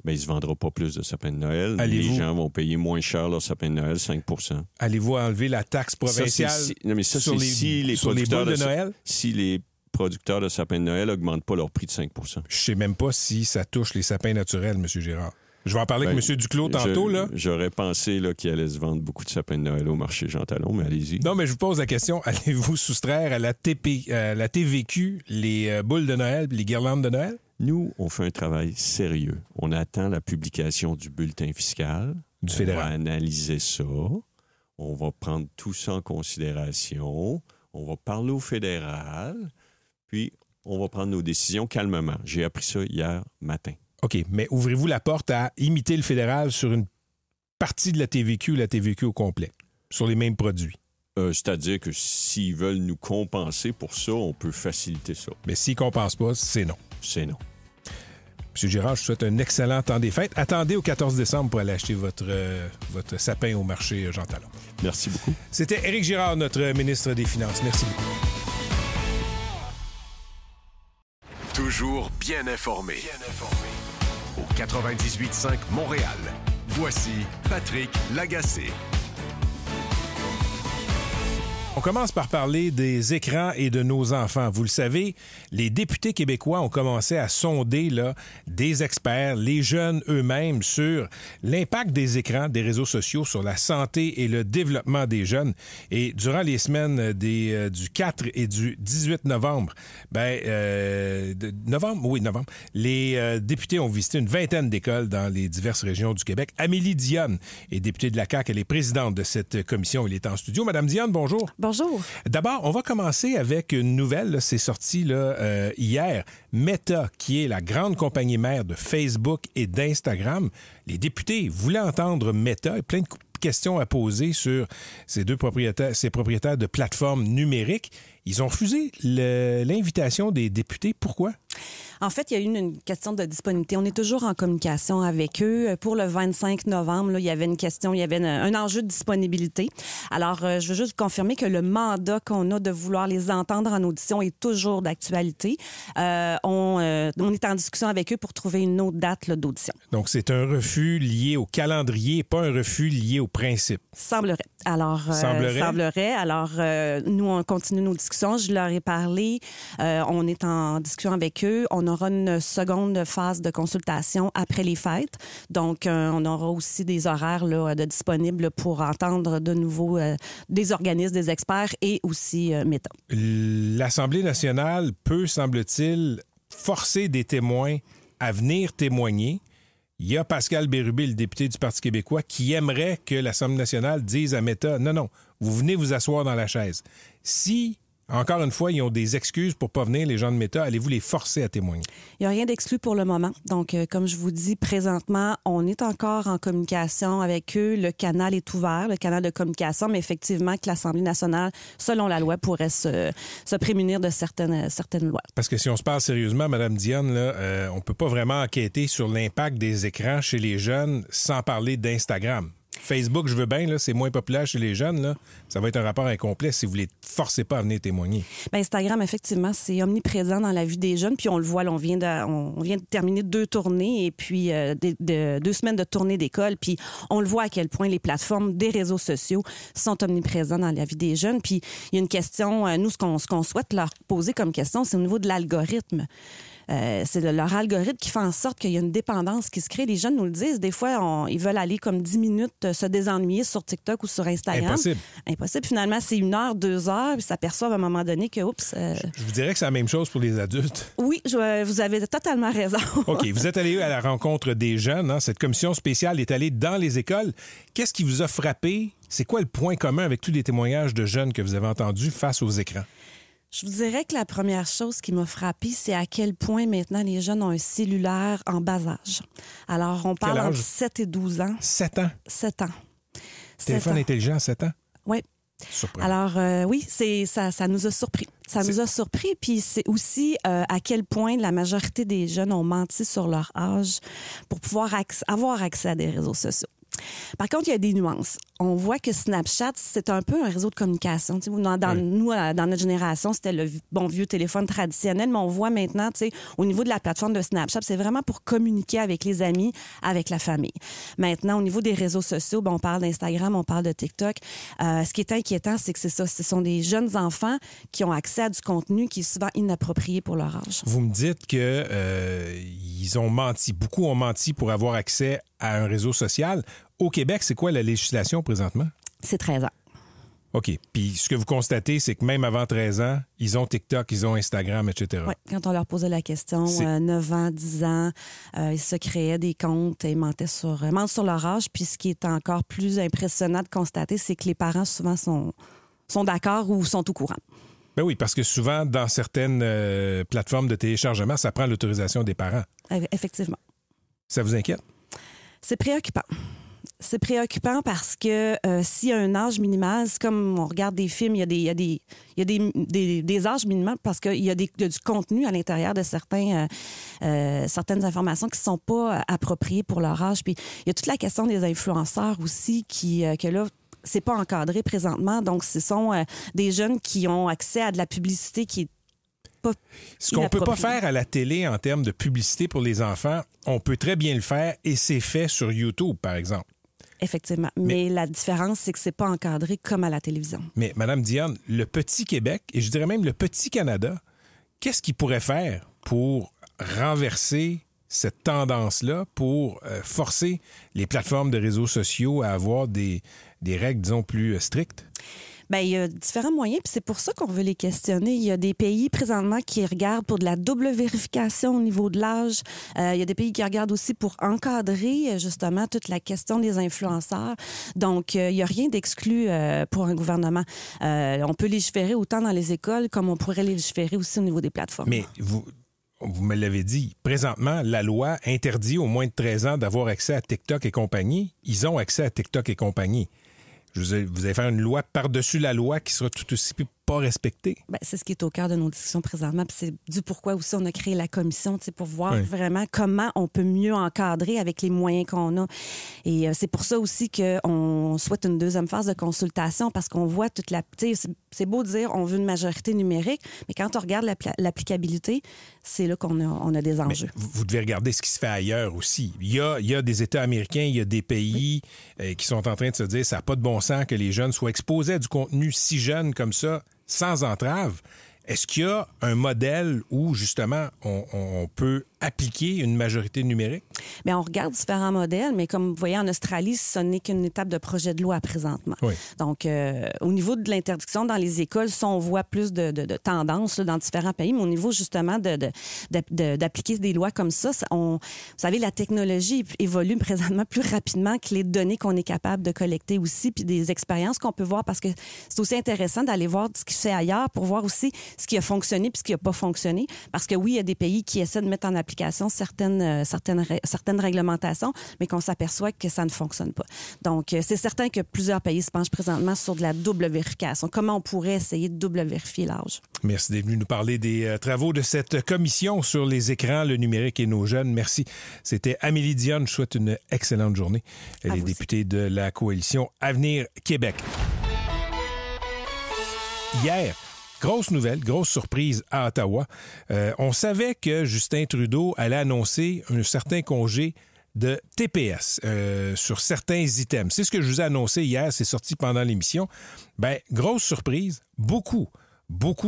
B: Mais il ne se vendra pas plus de sapins de Noël. Les gens vont payer moins cher leur sapin de Noël, 5 %.
F: Allez-vous enlever la taxe provinciale sur les boules de Noël?
B: Si les producteurs de sapins de Noël n'augmentent pas leur prix de 5 %
F: Je sais même pas si ça touche les sapins naturels, M. Girard. Je vais en parler avec M. Duclos tantôt. Là.
B: J'aurais pensé qu'il allait se vendre beaucoup de sapins de Noël au marché Jean Talon, mais allez-y.
F: Non, mais je vous pose la question, allez-vous soustraire à la TVQ les boules de Noël et les guirlandes de Noël?
B: Nous, on fait un travail sérieux. On attend la publication du bulletin fiscal.
F: Du fédéral.
B: On va analyser ça. On va prendre tout ça en considération. On va parler au fédéral. Puis, on va prendre nos décisions calmement. J'ai appris ça hier matin.
F: OK, mais ouvrez-vous la porte à imiter le fédéral sur une partie de la TVQ ou la TVQ au complet, sur les mêmes produits?
B: C'est-à-dire que s'ils veulent nous compenser pour ça, on peut faciliter ça.
F: Mais s'ils ne compensent pas, c'est non.
B: C'est non.
F: M. Girard, je vous souhaite un excellent temps des fêtes. Attendez au 14 décembre pour aller acheter votre sapin au marché Jean Talon.
B: Merci beaucoup.
F: C'était Éric Girard, notre ministre des Finances. Merci beaucoup.
A: Toujours bien informé. Au 98.5 Montréal. Voici Patrick Lagacé.
F: On commence par parler des écrans et de nos enfants. Vous le savez, les députés québécois ont commencé à sonder des experts, les jeunes eux-mêmes, sur l'impact des écrans, des réseaux sociaux sur la santé et le développement des jeunes. Et durant les semaines du 4 et du 18 novembre, novembre, les députés ont visité une vingtaine d'écoles dans les diverses régions du Québec. Amélie Dionne est députée de la CAQ, elle est présidente de cette commission. Elle est en studio. Madame Dionne, bonjour.
G: Bonjour.
F: D'abord, on va commencer avec une nouvelle, là, c'est sorti hier. Meta, qui est la grande compagnie mère de Facebook et d'Instagram. Les députés voulaient entendre Meta, plein de questions à poser sur ces propriétaires de plateformes numériques. Ils ont refusé l'invitation des députés. Pourquoi?
G: En fait, il y a eu une question de disponibilité. On est toujours en communication avec eux. Pour le 25 novembre, là, il y avait une question, il y avait un enjeu de disponibilité. Alors, je veux juste confirmer que le mandat qu'on a de vouloir les entendre en audition est toujours d'actualité. On est en discussion avec eux pour trouver une autre date d'audition.
F: Donc, c'est un refus lié au calendrier, pas un refus lié au principe.
G: Semblerait. Alors, semblerait. Alors, nous, on continue nos discussions. Je leur ai parlé. On est en discussion avec eux. On aura une seconde phase de consultation après les fêtes. Donc, on aura aussi des horaires de disponibles pour entendre de nouveau des organismes, des experts et aussi Meta.
F: L'Assemblée nationale peut, semble-t-il, forcer des témoins à venir témoigner. Il y a Pascal Bérubé, le député du Parti québécois, qui aimerait que l'Assemblée nationale dise à Meta « Non, vous venez vous asseoir dans la chaise. » Si Encore une fois, ils ont des excuses pour pas venir, les gens de Meta. Allez-vous les forcer à témoigner?
G: Il n'y a rien d'exclu pour le moment. Donc, comme je vous dis, présentement, on est encore en communication avec eux. Le canal est ouvert, le canal de communication, mais effectivement que l'Assemblée nationale, selon la loi, pourrait se prémunir de certaines lois.
F: Parce que si on se parle sérieusement, Mme Dionne, là, on peut pas vraiment enquêter sur l'impact des écrans chez les jeunes sans parler d'Instagram. Facebook, je veux bien, là, c'est moins populaire chez les jeunes. Là. Ça va être un rapport incomplet si vous ne les forcez pas à venir témoigner.
G: Bien, Instagram, effectivement, c'est omniprésent dans la vie des jeunes. Puis on le voit, là, on vient de terminer 2 tournées et puis 2 semaines de tournée d'école. Puis on le voit à quel point les plateformes des réseaux sociaux sont omniprésents dans la vie des jeunes. Puis il y a une question, nous, ce qu'on souhaite leur poser comme question, c'est au niveau de l'algorithme. C'est leur algorithme qui fait en sorte qu'il y a une dépendance qui se crée. Les jeunes nous le disent. Des fois, ils veulent aller comme 10 minutes se désennuyer sur TikTok ou sur Instagram. Impossible. Finalement, c'est 1 heure, 2 heures, puis s'aperçoivent à un moment donné que,
F: Je vous dirais que c'est la même chose pour les adultes.
G: Oui, vous avez totalement raison.
F: OK. Vous êtes allé à la rencontre des jeunes. Hein? Cette commission spéciale est allée dans les écoles. Qu'est-ce qui vous a frappé? C'est quoi le point commun avec tous les témoignages de jeunes que vous avez entendus face aux écrans?
G: Je vous dirais que la première chose qui m'a frappée, c'est à quel point maintenant les jeunes ont un cellulaire en bas âge. Alors, on parle entre 7 et 12 ans.
F: 7 ans?
G: 7 ans.
F: Téléphone intelligent à 7 ans?
G: Oui.
F: Surprenant.
G: Alors, oui, ça nous a surpris. Ça nous a surpris, puis c'est aussi à quel point la majorité des jeunes ont menti sur leur âge pour pouvoir avoir accès à des réseaux sociaux. Par contre, il y a des nuances. On voit que Snapchat, c'est un peu un réseau de communication. Nous, dans notre génération, c'était le bon vieux téléphone traditionnel, mais on voit maintenant, au niveau de la plateforme de Snapchat, c'est vraiment pour communiquer avec les amis, avec la famille. Maintenant, au niveau des réseaux sociaux, on parle d'Instagram, on parle de TikTok. Ce qui est inquiétant, c'est que c'est ça. Ce sont des jeunes enfants qui ont accès à du contenu qui est souvent inapproprié pour leur âge.
F: Vous me dites que ils ont menti. Beaucoup ont menti pour avoir accès à un réseau social. Au Québec, c'est quoi la législation présentement?
G: C'est 13 ans.
F: OK. Puis ce que vous constatez, c'est que même avant 13 ans, ils ont TikTok, ils ont Instagram, etc.
G: Oui, quand on leur posait la question, 9 ans, 10 ans, ils se créaient des comptes et mentent sur leur âge. Puis ce qui est encore plus impressionnant de constater, c'est que les parents souvent sont d'accord ou sont au courant.
F: Ben oui, parce que souvent, dans certaines plateformes de téléchargement, ça prend l'autorisation des parents.
G: Effectivement.
F: Ça vous inquiète?
G: C'est préoccupant. C'est préoccupant parce que s'il y a un âge minimal, c'est comme on regarde des films, il y a des âges minimaux parce qu'il y a du contenu à l'intérieur de certaines informations qui ne sont pas appropriées pour leur âge. Puis il y a toute la question des influenceurs aussi que là, c'est pas encadré présentement. Donc, ce sont des jeunes qui ont accès à de la publicité qui est pas
F: ce qu'on peut pas faire à la télé en termes de publicité pour les enfants, on peut très bien le faire et c'est fait sur YouTube, par exemple.
G: Effectivement. Mais la différence, c'est que c'est pas encadré comme à la télévision.
F: Mais Mme Dionne, le petit Québec, et je dirais même le petit Canada, qu'est-ce qu'il pourrait faire pour renverser cette tendance-là, pour forcer les plateformes de réseaux sociaux à avoir des règles, disons, plus strictes?
G: Bien, il y a différents moyens, puis c'est pour ça qu'on veut les questionner. Il y a des pays présentement qui regardent pour de la double vérification au niveau de l'âge. Il y a des pays qui regardent aussi pour encadrer justement toute la question des influenceurs. Donc, il n'y a rien d'exclu pour un gouvernement. On peut légiférer autant dans les écoles comme on pourrait légiférer aussi au niveau des plateformes.
F: Mais vous me l'avez dit, présentement, la loi interdit aux moins de 13 ans d'avoir accès à TikTok et compagnie. Ils ont accès à TikTok et compagnie. Vous allez faire une loi par-dessus la loi qui sera tout aussi pas respectée. Bien,
G: c'est ce qui est au cœur de nos discussions présentement. Puis c'est du pourquoi aussi on a créé la commission, pour voir vraiment comment on peut mieux encadrer avec les moyens qu'on a. Et c'est pour ça aussi qu'on souhaite une deuxième phase de consultation parce qu'on voit toute la... C'est beau de dire on veut une majorité numérique, mais quand on regarde l'applicabilité, c'est là qu'on a des enjeux.
F: Mais vous devez regarder ce qui se fait ailleurs aussi. Il y a des États américains, il y a des pays qui sont en train de se dire ça n'a pas de bon sens que les jeunes soient exposés à du contenu si jeune comme ça, sans entrave. Est-ce qu'il y a un modèle où, justement, on peut appliquer une majorité numérique?
G: Bien, on regarde différents modèles, mais comme vous voyez, en Australie, ce n'est qu'une étape de projet de loi présentement.
F: Oui.
G: Donc, au niveau de l'interdiction dans les écoles, ça, on voit plus de tendances là, dans différents pays, mais au niveau, justement, d'appliquer des lois comme ça, vous savez, la technologie évolue présentement plus rapidement que les données qu'on est capable de collecter aussi, puis des expériences qu'on peut voir, parce que c'est aussi intéressant d'aller voir ce qui se fait ailleurs pour voir aussi ce qui a fonctionné puis ce qui n'a pas fonctionné. Parce que oui, il y a des pays qui essaient de mettre en application certaines réglementations, mais qu'on s'aperçoit que ça ne fonctionne pas. Donc, c'est certain que plusieurs pays se penchent présentement sur de la double vérification. Comment on pourrait essayer de double vérifier l'âge?
F: Merci d'être venu nous parler des travaux de cette commission sur les écrans, le numérique et nos jeunes. Merci. C'était Amélie Dionne. Je souhaite une excellente journée. Elle est députée de la coalition Avenir Québec. Hier, grosse nouvelle, grosse surprise à Ottawa. On savait que Justin Trudeau allait annoncer un certain congé de TPS sur certains items. C'est ce que je vous ai annoncé hier, c'est sorti pendant l'émission. Bien, grosse surprise, beaucoup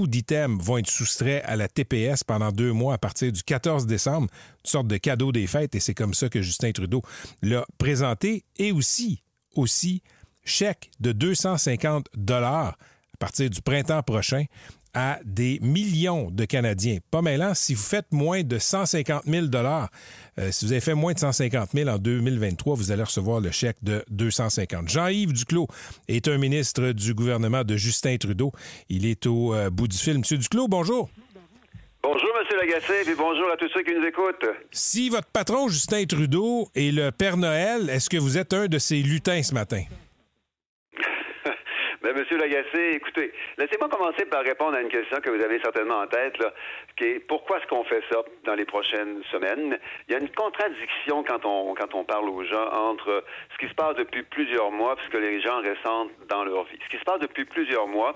F: d'items vont être soustraits à la TPS pendant 2 mois à partir du 14 décembre, une sorte de cadeau des fêtes, et c'est comme ça que Justin Trudeau l'a présenté. Et aussi, chèque de 250 $ à partir du printemps prochain à des millions de Canadiens. Pas mêlant, si vous faites moins de 150 000 $, si vous avez fait moins de 150 000 en 2023, vous allez recevoir le chèque de 250. Jean-Yves Duclos est un ministre du gouvernement de Justin Trudeau. Il est au bout du fil. Monsieur Duclos, bonjour.
H: Bonjour, M. Lagacé, et bonjour à tous ceux qui nous écoutent.
F: Si votre patron, Justin Trudeau, est le Père Noël, est-ce que vous êtes un de ces lutins ce matin?
H: Bien, M. Lagacé, écoutez, laissez-moi commencer par répondre à une question que vous avez certainement en tête, là, qui est pourquoi est-ce qu'on fait ça dans les prochaines semaines? Il y a une contradiction quand on parle aux gens entre ce qui se passe depuis plusieurs mois et ce que les gens ressentent dans leur vie. Ce qui se passe depuis plusieurs mois,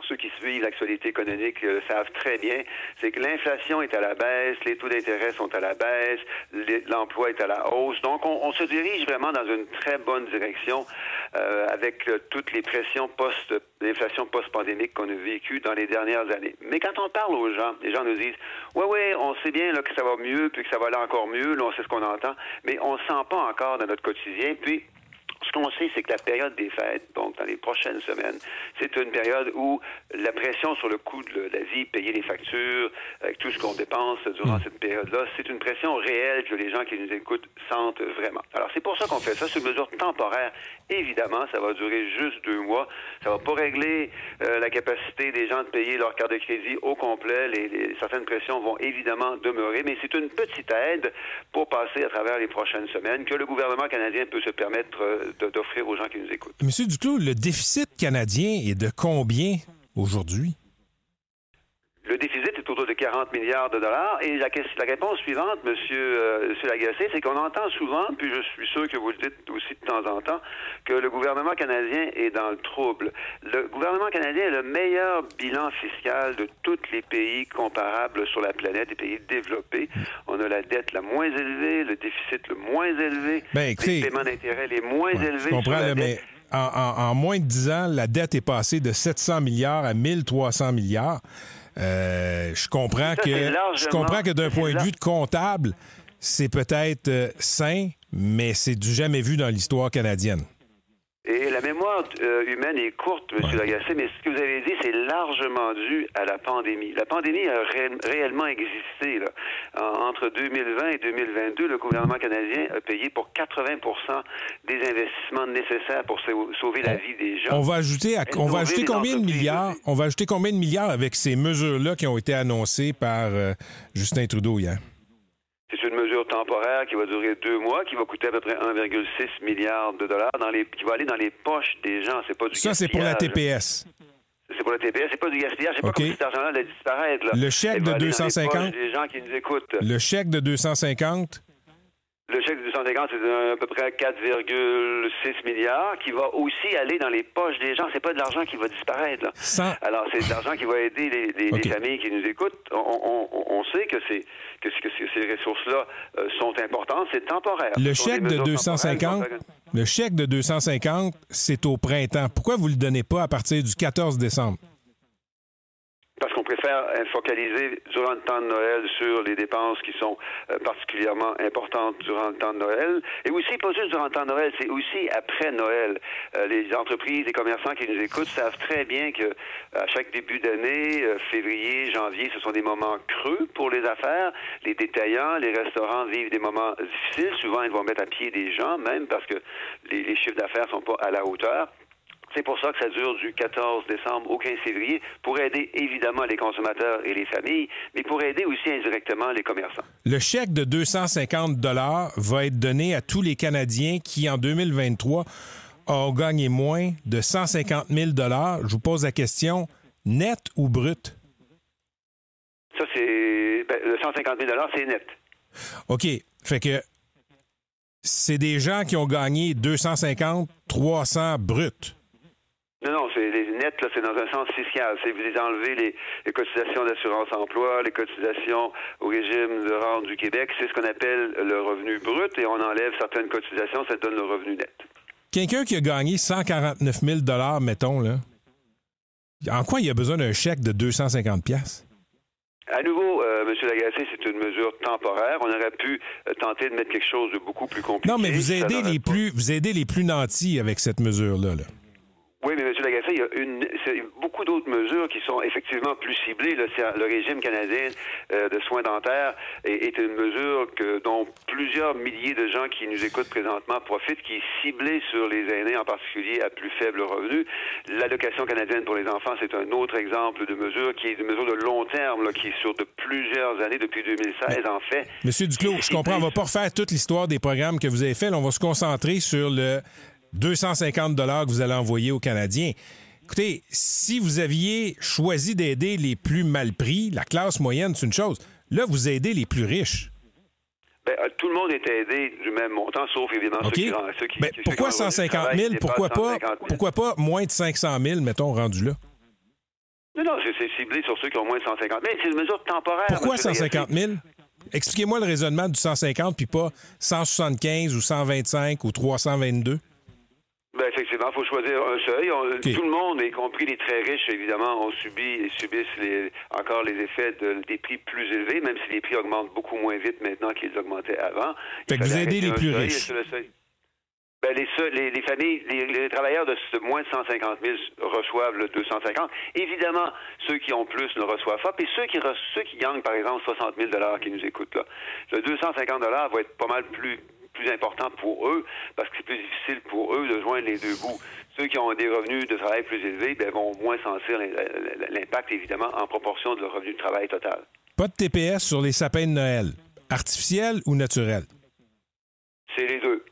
H: ceux qui suivent l'actualité économique le savent très bien, c'est que l'inflation est à la baisse, les taux d'intérêt sont à la baisse, l'emploi est à la hausse. Donc, on se dirige vraiment dans une très bonne direction avec toutes les pressions l'inflation post-pandémique qu'on a vécues dans les dernières années. Mais quand on parle aux gens, les gens nous disent « Oui, on sait bien là, que ça va mieux, puis que ça va aller encore mieux, là, on sait ce qu'on entend, mais on ne le sent pas encore dans notre quotidien. » Puis, ce qu'on sait, c'est que la période des fêtes, donc dans les prochaines semaines, c'est une période où la pression sur le coût de la vie, payer les factures, avec tout ce qu'on dépense durant cette période-là, c'est une pression réelle que les gens qui nous écoutent sentent vraiment. Alors, c'est pour ça qu'on fait ça. C'est une mesure temporaire. Évidemment, ça va durer juste 2 mois. Ça va pas régler la capacité des gens de payer leur carte de crédit au complet. Certaines pressions vont évidemment demeurer, mais c'est une petite aide pour passer à travers les prochaines semaines que le gouvernement canadien peut se permettre d'offrir aux gens qui nous écoutent.
F: Monsieur Duclos, le déficit canadien est de combien aujourd'hui?
H: Le déficit est autour de 40 milliards de dollars. Et la réponse suivante, Monsieur Lagacé, c'est qu'on entend souvent, puis je suis sûr que vous le dites aussi de temps en temps, que le gouvernement canadien est dans le trouble. Le gouvernement canadien a le meilleur bilan fiscal de tous les pays comparables sur la planète, les pays développés. On a la dette la moins élevée, le déficit le moins élevé, les paiements d'intérêt les moins élevés.
F: Je comprends, mais en moins de 10 ans, la dette est passée de 700 milliards à 1300 milliards. Je comprends que d'un point de vue de comptable, c'est peut-être sain, mais c'est du jamais vu dans l'histoire canadienne.
H: Et la mémoire humaine est courte, M. Lagacé, mais ce que vous avez dit, c'est largement dû à la pandémie. La pandémie a réellement existé. Là. Entre 2020 et 2022, le gouvernement canadien a payé pour 80 % des investissements nécessaires pour sauver la vie des gens.
F: On va ajouter combien de milliards? On va ajouter combien de milliards avec ces mesures-là qui ont été annoncées par Justin Trudeau hier?
H: C'est une mesure temporaire qui va durer 2 mois, qui va coûter à peu près 1,6 milliard de dollars, qui va aller dans les poches des gens. C'est pas du gaspillage.
F: Ça, c'est pour la TPS.
H: C'est pour la TPS, c'est pas du gaspillage. C'est pas comme si cet argent-là allait disparaître. Là.
F: Le chèque de 250?
H: Des gens qui nous écoutent.
F: Le chèque de 250?
H: Le chèque de 250, c'est à peu près 4,6 milliards qui va aussi aller dans les poches des gens. C'est pas de l'argent qui va disparaître. Là. Alors, c'est de l'argent qui va aider les familles qui nous écoutent. On sait que ces ressources-là sont importantes. C'est temporaire.
F: Le chèque de 250, c'est au printemps. Pourquoi vous ne le donnez pas à partir du 14 décembre?
H: Parce qu'on préfère focaliser durant le temps de Noël sur les dépenses qui sont particulièrement importantes durant le temps de Noël. Et aussi, pas juste durant le temps de Noël, c'est aussi après Noël. Les entreprises, les commerçants qui nous écoutent savent très bien que à chaque début d'année, février, janvier, ce sont des moments creux pour les affaires. Les détaillants, les restaurants vivent des moments difficiles. Souvent, ils vont mettre à pied des gens, même parce que les chiffres d'affaires sont pas à la hauteur. C'est pour ça que ça dure du 14 décembre au 15 février, pour aider évidemment les consommateurs et les familles, mais pour aider aussi indirectement les commerçants.
F: Le chèque de 250 $ va être donné à tous les Canadiens qui, en 2023, ont gagné moins de 150 000 $. Je vous pose la question, net ou brut?
H: Ça, c'est... le 150 000 $, c'est net.
F: OK. Fait que c'est des gens qui ont gagné 250, 300 brut.
H: Non, c'est les nets, là, c'est dans un sens fiscal. C'est vous les enlevez les cotisations d'assurance-emploi, les cotisations au régime de rente du Québec. C'est ce qu'on appelle le revenu brut et on enlève certaines cotisations, ça donne le revenu net. Quelqu'un
F: qui a gagné 149 000 $, mettons, là, en quoi il a besoin d'un chèque de 250 $?
H: À nouveau, M. Lagacé, c'est une mesure temporaire. On aurait pu tenter de mettre quelque chose de beaucoup plus compliqué.
F: Non, mais vous aidez les plus nantis avec cette mesure-là, là.
H: Oui, mais M. Lagacé, il y a beaucoup d'autres mesures qui sont effectivement plus ciblées. Le régime canadien de soins dentaires est une mesure dont plusieurs milliers de gens qui nous écoutent présentement profitent, qui est ciblée sur les aînés, en particulier à plus faible revenu. L'allocation canadienne pour les enfants, c'est un autre exemple de mesure qui est une mesure de long terme, là, qui est sur de plusieurs années, depuis 2016, en fait.
F: Monsieur Duclos, je comprends, on va pas refaire toute l'histoire des programmes que vous avez faits. Là, on va se concentrer sur le 250 $ que vous allez envoyer aux Canadiens. Écoutez, si vous aviez choisi d'aider les plus mal pris, la classe moyenne, c'est une chose. Là, vous aidez les plus riches.
H: Bien, tout le monde est aidé du même montant, sauf évidemment ceux qui...
F: Pourquoi 150 000? Pourquoi pas moins de 500 000, mettons, rendu là?
H: Non, c'est ciblé sur ceux qui ont moins de 150 000. C'est une mesure temporaire.
F: Pourquoi 150 000? Expliquez-moi le raisonnement du 150 puis pas 175 ou 125 ou 322.
H: Bien, effectivement, il faut choisir un seuil. Okay. Tout le monde, y compris les très riches, évidemment, subissent encore les effets des prix plus élevés, même si les prix augmentent beaucoup moins vite maintenant qu'ils augmentaient avant.
F: Fait que vous aidez les plus riches.
H: Ben, les familles, les travailleurs de moins de 150 000 reçoivent le 250. Évidemment, ceux qui ont plus ne reçoivent pas. Puis ceux qui gagnent, par exemple, 60 000 $ qui nous écoutent, là, le 250 $ va être pas mal plus important pour eux, parce que c'est plus difficile pour eux de joindre les deux bouts. Ceux qui ont des revenus de travail plus élevés vont moins sentir l'impact, évidemment, en proportion de leur revenu de travail total.
F: Pas de TPS sur les sapins de Noël. Artificiel ou naturel?
H: C'est les deux.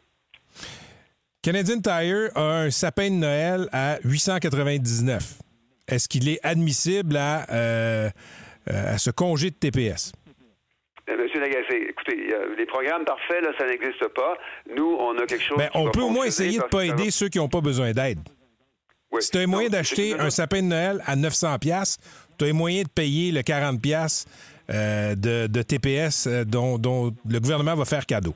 F: Canadian Tire a un sapin de Noël à 899. Est-ce qu'il est admissible à ce congé de TPS?
H: Monsieur Lagacé, écoutez, les programmes parfaits, là, ça n'existe pas. Nous, on a quelque chose...
F: Bien, on peut au moins essayer de ne pas aider ceux qui n'ont pas besoin d'aide. Oui. Si tu as moyen d'acheter un sapin de Noël à 900 $, tu as moyen de payer le 40 $ de TPS dont le gouvernement va faire cadeau.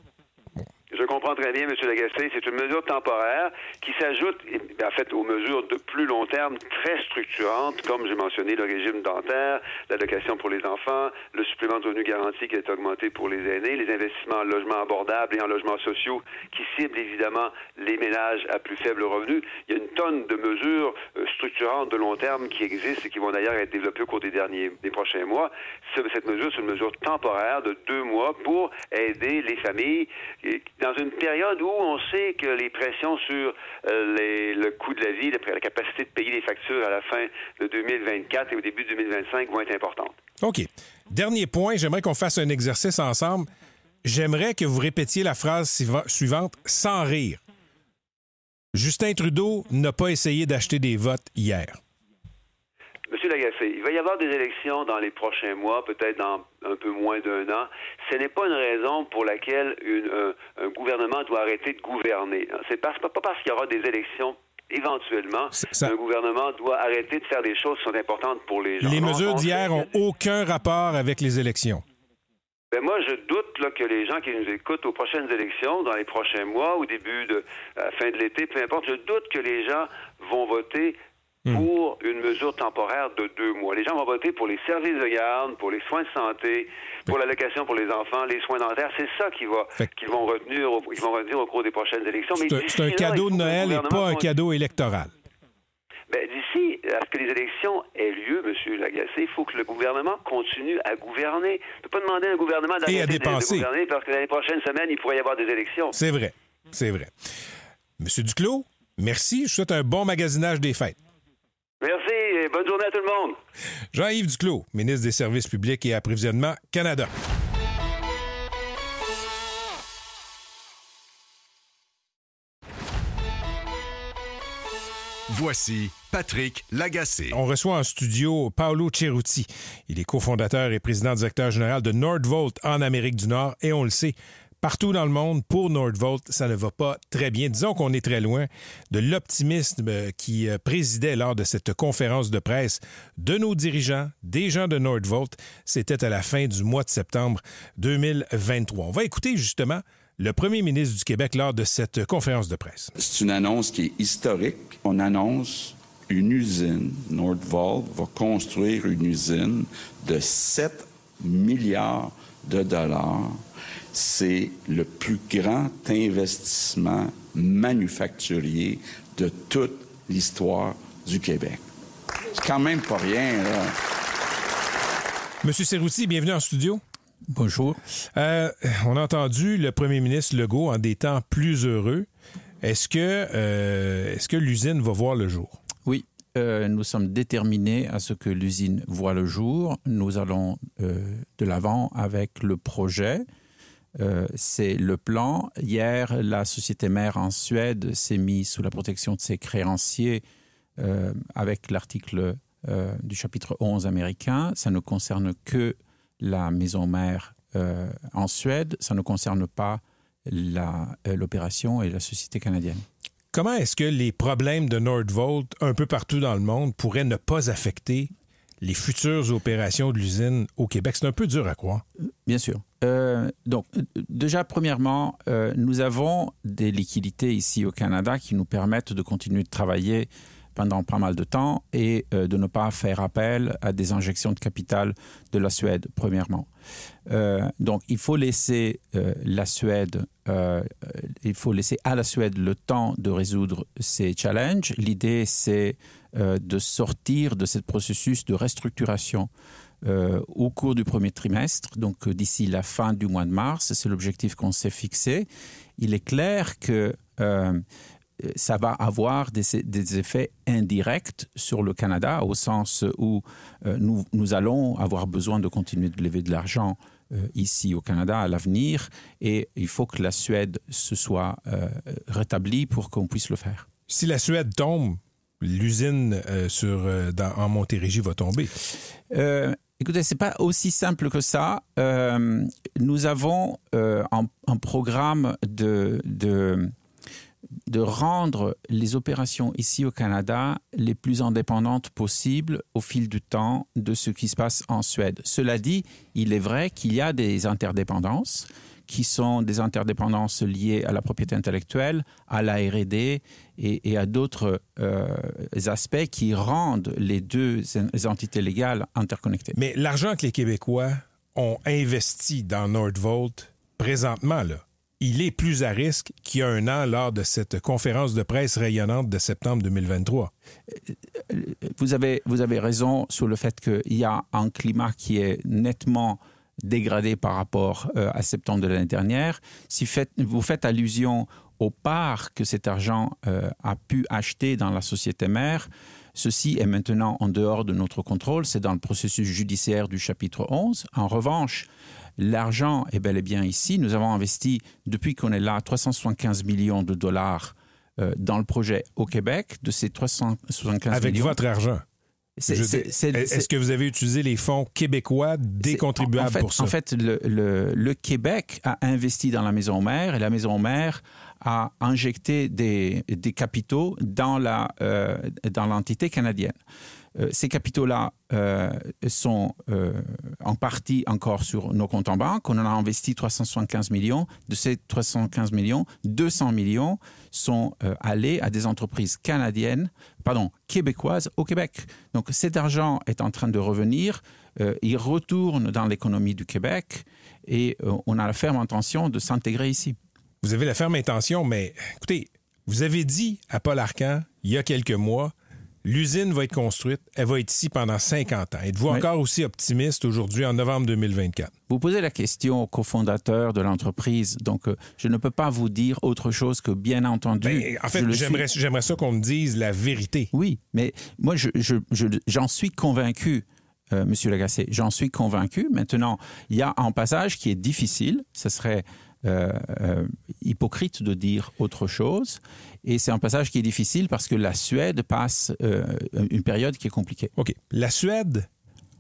H: Je comprends très bien, M. Lagacé. C'est une mesure temporaire qui s'ajoute, en fait, aux mesures de plus long terme très structurantes, comme j'ai mentionné le régime dentaire, l'allocation pour les enfants, le supplément de revenu garanti qui est augmenté pour les aînés, les investissements en logements abordables et en logements sociaux qui ciblent évidemment les ménages à plus faible revenu. Il y a une tonne de mesures structurantes de long terme qui existent et qui vont d'ailleurs être développées au cours des prochains mois. Cette mesure, c'est une mesure temporaire de 2 mois pour aider les familles dans une période où on sait que les pressions sur le coût de la vie, la capacité de payer les factures à la fin de 2024 et au début de 2025 vont être importantes.
F: OK. Dernier point, j'aimerais qu'on fasse un exercice ensemble. J'aimerais que vous répétiez la phrase suivante sans rire. Justin Trudeau n'a pas essayé d'acheter des votes hier.
H: Monsieur Lagacé, il va y avoir des élections dans les prochains mois, peut-être dans un peu moins d'1 an. Ce n'est pas une raison pour laquelle un gouvernement doit arrêter de gouverner. C'est pas parce qu'il y aura des élections éventuellement qu'un gouvernement doit arrêter de faire des choses qui sont importantes pour les gens.
F: Les mesures d'hier n'ont aucun rapport avec les élections.
H: Ben moi, je doute là, que les gens qui nous écoutent aux prochaines élections, dans les prochains mois, au début à la fin de l'été, peu importe, je doute que les gens vont voter pour une mesure temporaire de 2 mois. Les gens vont voter pour les services de garde, pour les soins de santé, pour l'allocation pour les enfants, les soins dentaires. C'est ça qu'ils vont retenir au cours des prochaines élections.
F: C'est un cadeau de Noël et pas un cadeau électoral.
H: D'ici à ce que les élections aient lieu, M. Lagacé, il faut que le gouvernement continue à gouverner. On ne peut pas demander à un gouvernement d'arrêter de gouverner parce que dans les prochaines semaines, il pourrait y avoir des élections.
F: C'est vrai. Monsieur Duclos, merci. Je vous souhaite un bon magasinage des fêtes.
H: Merci et bonne journée à tout le monde.
F: Jean-Yves Duclos, ministre des Services publics et Approvisionnement Canada.
A: Voici Patrick Lagacé.
F: On reçoit en studio Paolo Cerutti. Il est cofondateur et président directeur général de Nordvolt en Amérique du Nord. Et on le sait, partout dans le monde, pour Nordvolt, ça ne va pas très bien. Disons qu'on est très loin de l'optimisme qui présidait lors de cette conférence de presse de nos dirigeants, des gens de Nordvolt. C'était à la fin du mois de septembre 2023. On va écouter justement le premier ministre du Québec lors de cette conférence de presse.
I: C'est une annonce qui est historique. On annonce une usine. Nordvolt va construire une usine de 7 milliards de dollars. C'est le plus grand investissement manufacturier de toute l'histoire du Québec. C'est quand même pas rien, là.
F: Monsieur Cerutti, bienvenue en studio.
J: Bonjour.
F: On a entendu le premier ministre Legault en des temps plus heureux. Est-ce que l'usine va voir le jour?
J: Oui, nous sommes déterminés à ce que l'usine voit le jour. Nous allons de l'avant avec le projet. C'est le plan. Hier, la société mère en Suède s'est mise sous la protection de ses créanciers avec l'article du chapitre 11 américain. Ça ne concerne que la maison mère en Suède. Ça ne concerne pas l'opération et la société canadienne.
F: Comment est-ce que les problèmes de Nordvolt un peu partout dans le monde pourraient ne pas affecter les futures opérations de l'usine au Québec? C'est un peu dur à croire.
J: Bien sûr. Donc, déjà, premièrement, nous avons des liquidités ici au Canada qui nous permettent de continuer de travailler pendant pas mal de temps et de ne pas faire appel à des injections de capital de la Suède, premièrement. Donc, il faut laisser la Suède, il faut laisser à la Suède le temps de résoudre ces challenges. L'idée, c'est de sortir de ce processus de restructuration au cours du premier trimestre, donc d'ici la fin du mois de mars. C'est l'objectif qu'on s'est fixé. Il est clair que ça va avoir des effets indirects sur le Canada, au sens où nous allons avoir besoin de continuer de lever de l'argent ici au Canada à l'avenir, et il faut que la Suède se soit rétablie pour qu'on puisse le faire.
F: Si la Suède tombe, l'usine en Montérégie va tomber.
J: Écoutez, ce n'est pas aussi simple que ça. Nous avons un programme de rendre les opérations ici au Canada les plus indépendantes possibles au fil du temps de ce qui se passe en Suède. Cela dit, il est vrai qu'il y a des interdépendances qui sont des interdépendances liées à la propriété intellectuelle, à la R&D et à d'autres aspects qui rendent les deux entités légales interconnectées.
F: Mais l'argent que les Québécois ont investi dans Nordvolt présentement, là, il est plus à risque qu'il y a un an lors de cette conférence de presse rayonnante de septembre 2023.
J: Vous avez raison sur le fait qu'il y a un climat qui est nettement dégradé par rapport à septembre de l'année dernière. Si vous faites allusion aux parts que cet argent a pu acheter dans la société mère, ceci est maintenant en dehors de notre contrôle. C'est dans le processus judiciaire du chapitre 11. En revanche, l'argent est bel et bien ici. Nous avons investi, depuis qu'on est là, 375 millions de dollars dans le projet au Québec. De ces 375 millions...
F: Avec votre argent? Est-ce que vous avez utilisé les fonds québécois des contribuables pour ça?
J: En fait, le Québec a investi dans la maison mère et la maison mère a injecté des capitaux dans l'entité canadienne. Ces capitaux-là sont en partie encore sur nos comptes en banque. On en a investi 375 millions. De ces 375 millions, 200 millions sont allés à des entreprises québécoises au Québec. Donc cet argent est en train de revenir. Il retourne dans l'économie du Québec et on a la ferme intention de s'intégrer ici.
F: Vous avez la ferme intention, mais écoutez, vous avez dit à Paul Arcand, il y a quelques mois, l'usine va être construite, elle va être ici pendant 50 ans. Êtes-vous encore aussi optimiste aujourd'hui, en novembre 2024?
J: Vous posez la question au cofondateur de l'entreprise, donc je ne peux pas vous dire autre chose que bien entendu.
F: En fait, j'aimerais ça qu'on me dise la vérité.
J: Oui, mais moi, j'en suis convaincu, Monsieur Lagacé, j'en suis convaincu. Maintenant, il y a un passage qui est difficile, ce serait hypocrite de dire autre chose. Et c'est un passage qui est difficile parce que la Suède passe une période qui est compliquée.
F: OK. La Suède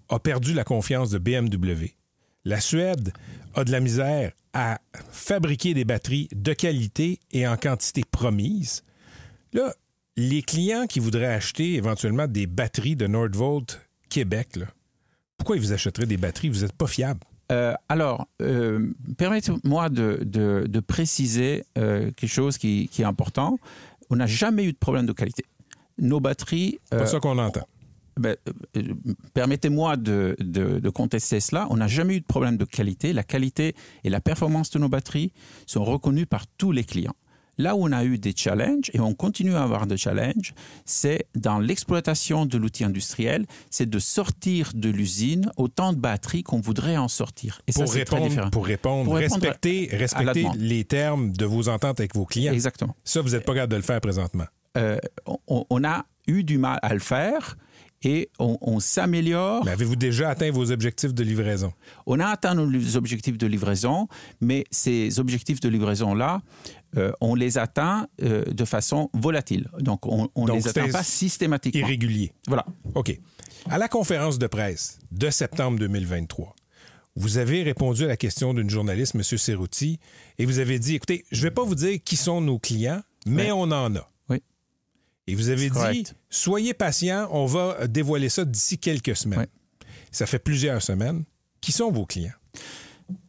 F: a perdu la confiance de BMW. La Suède a de la misère à fabriquer des batteries de qualité et en quantité promise. Là, les clients qui voudraient acheter éventuellement des batteries de Nordvolt Québec, là, pourquoi ils vous achèteraient des batteries? Vous n'êtes pas fiable.
J: Permettez-moi de préciser quelque chose qui est important. On n'a jamais eu de problème de qualité. Nos batteries...
F: C'est pas ça qu'on entend.
J: Permettez-moi de contester cela. On n'a jamais eu de problème de qualité. La qualité et la performance de nos batteries sont reconnues par tous les clients. Là où on a eu des challenges, et on continue à avoir des challenges, c'est dans l'exploitation de l'outil industriel, c'est de sortir de l'usine autant de batteries qu'on voudrait en sortir. Et
F: pour répondre, respecter les termes de vos ententes avec vos clients.
J: Exactement.
F: Ça, vous n'êtes pas capable de le faire présentement.
J: On a eu du mal à le faire. Et on s'améliore.
F: Mais avez-vous déjà atteint vos objectifs de livraison?
J: On a atteint nos objectifs de livraison, mais ces objectifs de livraison-là, on les atteint de façon volatile. Donc, on ne les atteint pas systématiquement.
F: Irrégulier.
J: Voilà.
F: OK. À la conférence de presse de septembre 2023, vous avez répondu à la question d'une journaliste, M. Cerruti, et vous avez dit, écoutez, je ne vais pas vous dire qui sont nos clients, mais on en a. Et vous avez dit, soyez patient, on va dévoiler ça d'ici quelques semaines. Oui. Ça fait plusieurs semaines. Qui sont vos clients?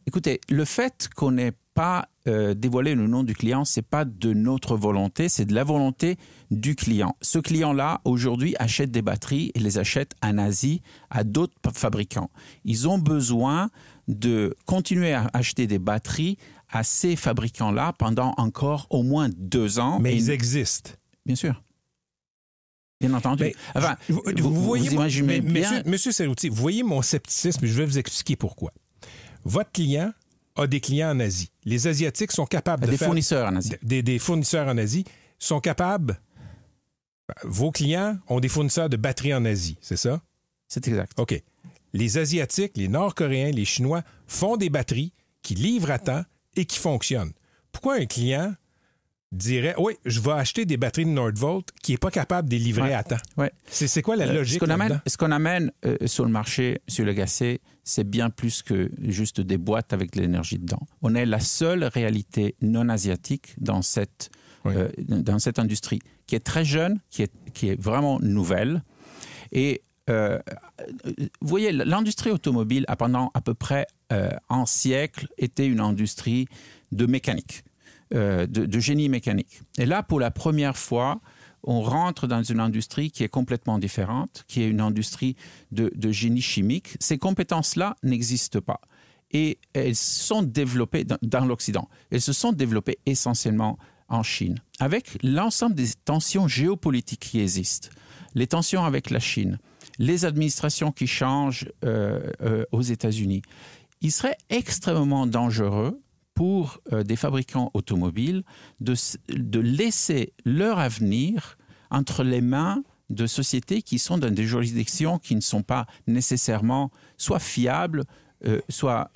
J: Écoutez, le fait qu'on n'ait pas dévoilé le nom du client, ce n'est pas de notre volonté, c'est de la volonté du client. Ce client-là, aujourd'hui, achète des batteries et les achète en Asie à d'autres fabricants. Ils ont besoin de continuer à acheter des batteries à ces fabricants-là pendant encore au moins 2 ans.
F: Mais ils existent.
J: Bien sûr. Bien entendu.
F: Mais, enfin, vous voyez, Monsieur Cerruti, vous voyez mon scepticisme, je vais vous expliquer pourquoi. Votre client a des clients en Asie. Les Asiatiques sont capables de faire...
J: fournisseurs en Asie.
F: Des fournisseurs en Asie sont capables... Vos clients ont des fournisseurs de batteries en Asie, c'est ça?
J: C'est exact.
F: OK. Les Asiatiques, les Nord-Coréens, les Chinois font des batteries qui livrent à temps et qui fonctionnent. Pourquoi un client dirait, oui, je vais acheter des batteries de Nordvolt qui n'est pas capable de les livrer à temps?
J: Ouais.
F: C'est quoi la logique là-dedans?
J: Ce qu'on amène sur le marché, M. Lagacé, c'est bien plus que juste des boîtes avec de l'énergie dedans. On est la seule réalité non asiatique dans cette industrie, qui est très jeune, qui est vraiment nouvelle. Et vous voyez, l'industrie automobile a pendant à peu près un siècle été une industrie de mécanique. De génie mécanique. Et là, pour la première fois, on rentre dans une industrie qui est complètement différente, qui est une industrie de génie chimique. Ces compétences-là n'existent pas. Et elles sont développées dans l'Occident. Elles se sont développées essentiellement en Chine. Avec l'ensemble des tensions géopolitiques qui existent, les tensions avec la Chine, les administrations qui changent aux États-Unis, il serait extrêmement dangereux pour des fabricants automobiles de laisser leur avenir entre les mains de sociétés qui sont dans des juridictions qui ne sont pas nécessairement soit fiables, soit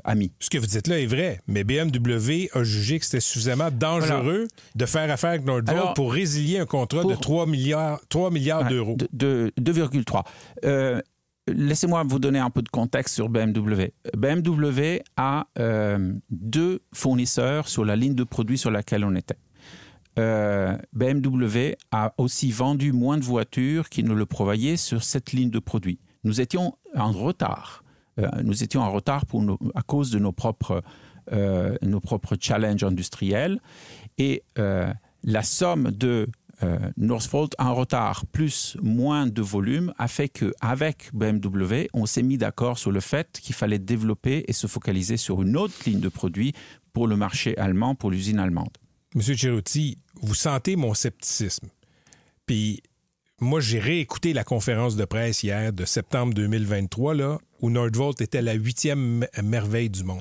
J: amis.
F: Ce que vous dites là est vrai, mais BMW a jugé que c'était suffisamment dangereux de faire affaire avec Nordvolt pour résilier un contrat de 3 milliards d'euros.
J: De 2,3. Laissez-moi vous donner un peu de contexte sur BMW. BMW a 2 fournisseurs sur la ligne de produits sur laquelle on était. BMW a aussi vendu moins de voitures qu'il ne le prévoyait sur cette ligne de produits. Nous étions en retard. À cause de nos propres challenges industriels. Et la somme de Northvolt en retard plus moins de volume a fait qu'avec BMW, on s'est mis d'accord sur le fait qu'il fallait développer et se focaliser sur une autre ligne de produits pour le marché allemand, pour l'usine allemande.
F: Monsieur Cerutti, vous sentez mon scepticisme. Puis moi, j'ai réécouté la conférence de presse hier de septembre 2023, là, où Northvolt était la 8e merveille du monde.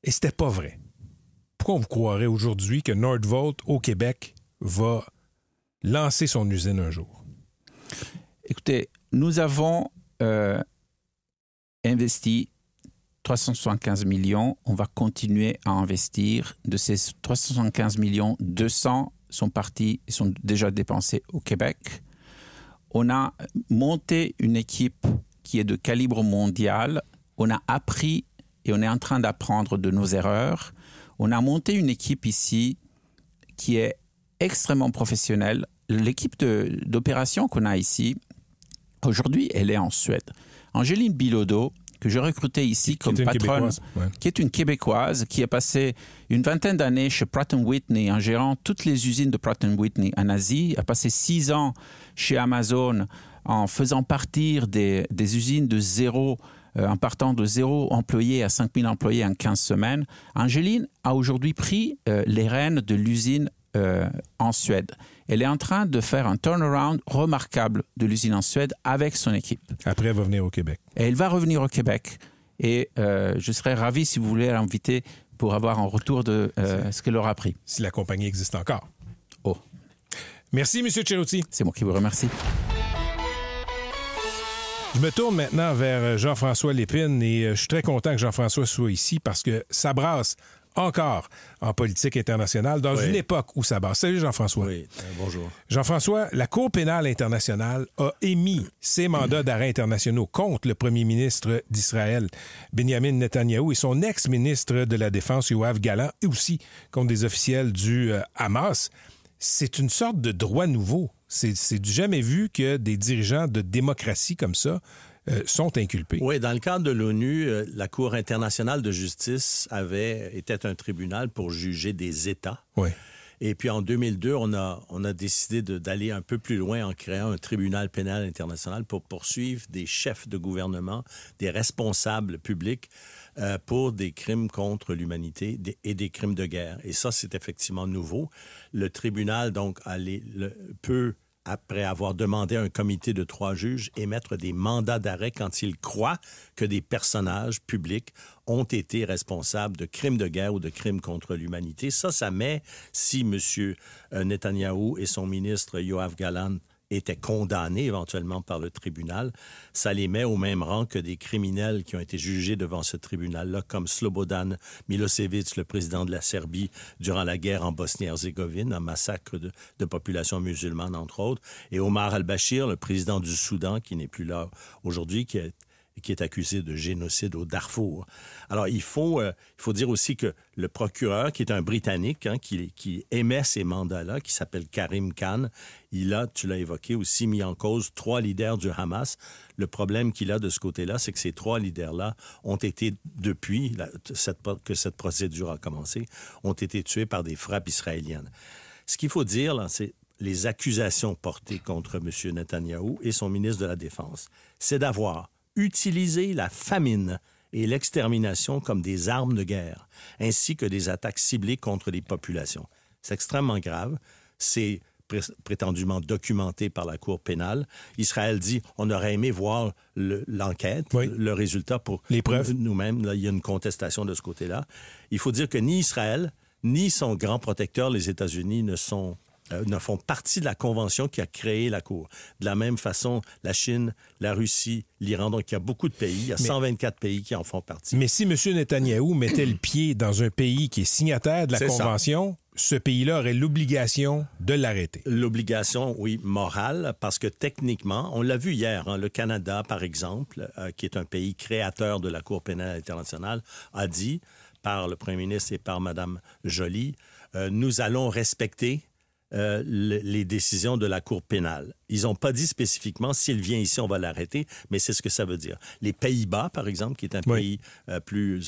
F: Et c'était pas vrai. Pourquoi vous croirez aujourd'hui que Northvolt, au Québec, va lancer son usine un jour?
J: Écoutez, nous avons investi 375 millions. On va continuer à investir. De ces 375 millions, 200 sont partis, sont déjà dépensés au Québec. On a monté une équipe qui est de calibre mondial. On a appris et on est en train d'apprendre de nos erreurs. On a monté une équipe ici qui est extrêmement professionnelle. L'équipe d'opération qu'on a ici, aujourd'hui, elle est en Suède. Angéline Bilodeau, que j'ai recrutée ici comme patronne, qui est une Québécoise, qui a passé une vingtaine d'années chez Pratt & Whitney en gérant toutes les usines de Pratt & Whitney en Asie, a passé 6 ans chez Amazon en faisant partir des usines de zéro, en partant de 0 employés à 5000 employés en 15 semaines. Angéline a aujourd'hui pris les rênes de l'usine en Suède. Elle est en train de faire un turnaround remarquable de l'usine en Suède avec son équipe.
F: Après, elle va venir au Québec.
J: Et elle va revenir au Québec. Et je serais ravi, si vous voulez, l'inviter pour avoir un retour de ce qu'elle aura appris.
F: Si la compagnie existe encore.
J: Oh.
F: Merci, M. Cerutti.
J: C'est moi qui vous remercie.
F: Je me tourne maintenant vers Jean-François Lépine et je suis très content que Jean-François soit ici parce que ça brasse encore en politique internationale dans une époque où ça brasse. Salut Jean-François.
K: Oui, bonjour.
F: Jean-François, la Cour pénale internationale a émis ses mandats d'arrêt internationaux contre le premier ministre d'Israël, Benjamin Netanyahou, et son ex-ministre de la Défense, Yoav Gallant, et aussi contre des officiels du Hamas. C'est une sorte de droit nouveau. C'est du jamais vu que des dirigeants de démocratie comme ça sont inculpés.
K: Oui, dans le cadre de l'ONU, la Cour internationale de justice était un tribunal pour juger des États.
F: Oui.
K: Et puis en 2002, on a décidé d'aller un peu plus loin en créant un tribunal pénal international pour poursuivre des chefs de gouvernement, des responsables publics pour des crimes contre l'humanité et des crimes de guerre. Et ça, c'est effectivement nouveau. Le tribunal, donc, peut, après avoir demandé à un comité de 3 juges, émettre des mandats d'arrêt quand il croit que des personnages publics ont été responsables de crimes de guerre ou de crimes contre l'humanité. Ça met, si M. Netanyahou et son ministre Yoav Gallant étaient condamnés éventuellement par le tribunal, ça les met au même rang que des criminels qui ont été jugés devant ce tribunal-là, comme Slobodan Milosevic, le président de la Serbie, durant la guerre en Bosnie-Herzégovine, un massacre de population musulmane, entre autres, et Omar al-Bashir, le président du Soudan, qui n'est plus là aujourd'hui, qui est accusé de génocide au Darfour. Alors, il faut dire aussi que le procureur, qui est un Britannique, qui émet ces mandats-là, qui s'appelle Karim Khan, il a, tu l'as évoqué, aussi mis en cause 3 leaders du Hamas. Le problème qu'il a de ce côté-là, c'est que ces 3 leaders-là ont été, depuis que cette procédure a commencé, ont été tués par des frappes israéliennes. Ce qu'il faut dire, là, c'est les accusations portées contre M. Netanyahou et son ministre de la Défense. C'est d'avoir utilisé la famine et l'extermination comme des armes de guerre, ainsi que des attaques ciblées contre les populations. C'est extrêmement grave. C'est prétendument documenté par la Cour pénale. Israël dit on aurait aimé voir l'enquête, le résultat pour
F: les preuves.
K: Nous-mêmes. Là, il y a une contestation de ce côté-là. Il faut dire que ni Israël, ni son grand protecteur, les États-Unis, ne font partie de la convention qui a créé la Cour. De la même façon, la Chine, la Russie, l'Iran, donc il y a beaucoup de pays, il y a 124 pays qui en font partie.
F: Mais si M. Netanyahou mettait le pied dans un pays qui est signataire de la convention, ce pays-là aurait l'obligation de l'arrêter.
K: L'obligation, oui, morale, parce que techniquement, on l'a vu hier, le Canada, par exemple, qui est un pays créateur de la Cour pénale internationale, a dit, par le premier ministre et par Mme Joly, nous allons respecter les décisions de la Cour pénale. Ils n'ont pas dit spécifiquement, s'il vient ici, on va l'arrêter, mais c'est ce que ça veut dire. Les Pays-Bas, par exemple, qui est un pays plus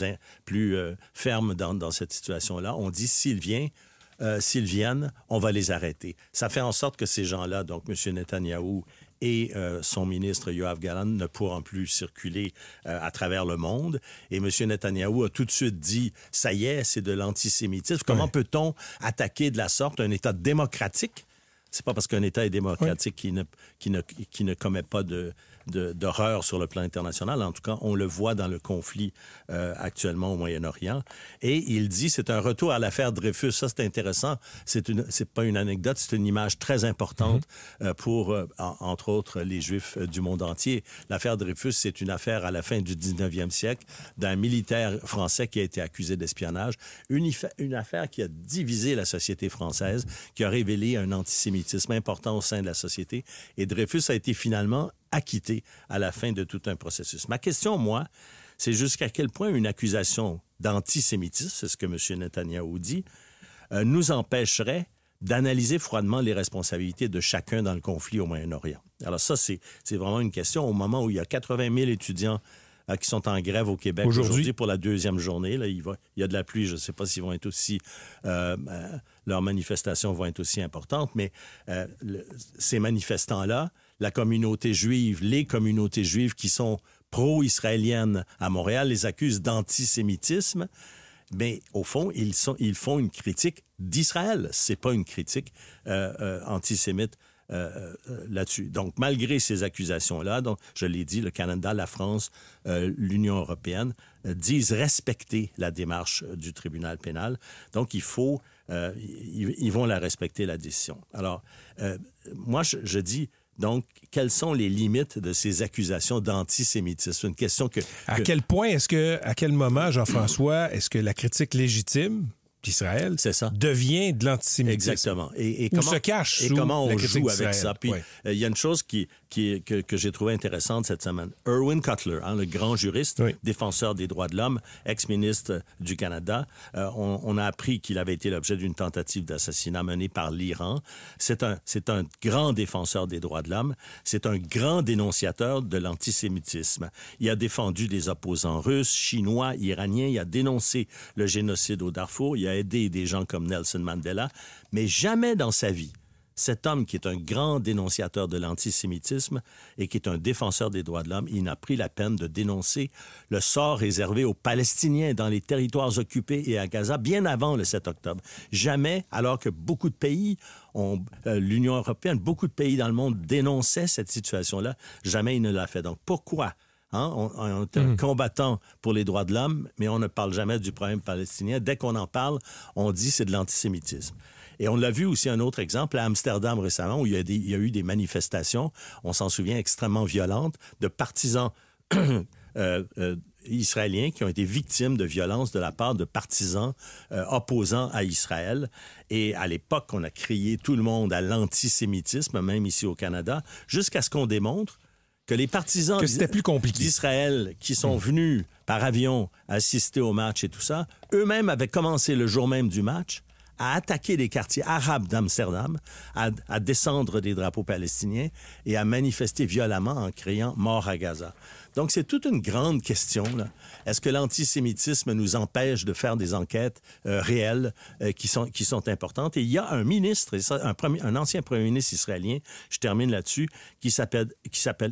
K: ferme dans cette situation-là, ont dit, s'ils viennent, on va les arrêter. Ça fait en sorte que ces gens-là, donc M. Netanyahou et son ministre Yoav Gallant ne pourront plus circuler à travers le monde. Et M. Netanyahou a tout de suite dit, ça y est, c'est de l'antisémitisme. Comment peut-on attaquer de la sorte un État démocratique? C'est pas parce qu'un État est démocratique qui ne commet pas d'horreur sur le plan international. En tout cas, on le voit dans le conflit actuellement au Moyen-Orient. Et il dit, c'est un retour à l'affaire Dreyfus. Ça, c'est intéressant. C'est pas une anecdote, c'est une image très importante pour, entre autres, les Juifs du monde entier. L'affaire Dreyfus, c'est une affaire à la fin du 19e siècle d'un militaire français qui a été accusé d'espionnage. Une affaire qui a divisé la société française, qui a révélé un antisémitisme important au sein de la société. Et Dreyfus a été finalement acquitté à la fin de tout un processus. Ma question, moi, c'est jusqu'à quel point une accusation d'antisémitisme, c'est ce que M. Netanyahou dit, nous empêcherait d'analyser froidement les responsabilités de chacun dans le conflit au Moyen-Orient. Alors ça, c'est vraiment une question. Au moment où il y a 80 000 étudiants qui sont en grève au Québec aujourd'hui pour la deuxième journée. Là, il y a de la pluie, je ne sais pas s'ils vont être aussi... leurs manifestations vont être aussi importantes, mais ces manifestants-là, la communauté juive, les communautés juives qui sont pro-israéliennes à Montréal les accusent d'antisémitisme, mais au fond, ils font une critique d'Israël. C'est pas une critique antisémite là-dessus. Donc, malgré ces accusations-là, donc, je l'ai dit, le Canada, la France, l'Union européenne disent respecter la démarche du tribunal pénal. Donc, ils vont la respecter, la décision. Alors, moi, je dis... Donc, quelles sont les limites de ces accusations d'antisémitisme? C'est une question que...
F: À quel point à quel moment, Jean-François, est-ce que la critique légitime d'Israël devient de l'antisémitisme?
K: Exactement. Et
F: comment, se cache sous
K: comment on
F: la critique
K: joue avec
F: d'Israël?
K: ça? Puis, il y a une chose que j'ai trouvée intéressante cette semaine. Irwin Cutler, le grand juriste, défenseur des droits de l'homme, ex-ministre du Canada, on a appris qu'il avait été l'objet d'une tentative d'assassinat menée par l'Iran. C'est un grand défenseur des droits de l'homme. C'est un grand dénonciateur de l'antisémitisme. Il a défendu des opposants russes, chinois, iraniens. Il a dénoncé le génocide au Darfour. Il a aidé des gens comme Nelson Mandela. Mais jamais dans sa vie, cet homme qui est un grand dénonciateur de l'antisémitisme et qui est un défenseur des droits de l'homme, il n'a pris la peine de dénoncer le sort réservé aux Palestiniens dans les territoires occupés et à Gaza bien avant le 7 octobre. Jamais, alors que beaucoup de pays, l'Union européenne, beaucoup de pays dans le monde dénonçaient cette situation-là, jamais il ne l'a fait. Donc pourquoi? On est un combattant pour les droits de l'homme, mais on ne parle jamais du problème palestinien. Dès qu'on en parle, on dit c'est de l'antisémitisme. Et on l'a vu aussi un autre exemple à Amsterdam récemment où il y a eu des manifestations, on s'en souvient, extrêmement violentes, de partisans israéliens qui ont été victimes de violences de la part de partisans opposants à Israël. Et à l'époque, on a crié tout le monde à l'antisémitisme, même ici au Canada, jusqu'à ce qu'on démontre que les partisans d'Israël qui sont venus par avion assister au match et tout ça, eux-mêmes avaient commencé le jour même du match à attaquer les quartiers arabes d'Amsterdam, à descendre des drapeaux palestiniens et à manifester violemment en criant « Mort à Gaza ». Donc, c'est toute une grande question, là. Est-ce que l'antisémitisme nous empêche de faire des enquêtes réelles qui sont importantes? Et il y a un ministre, un ancien premier ministre israélien, je termine là-dessus, qui s'appelle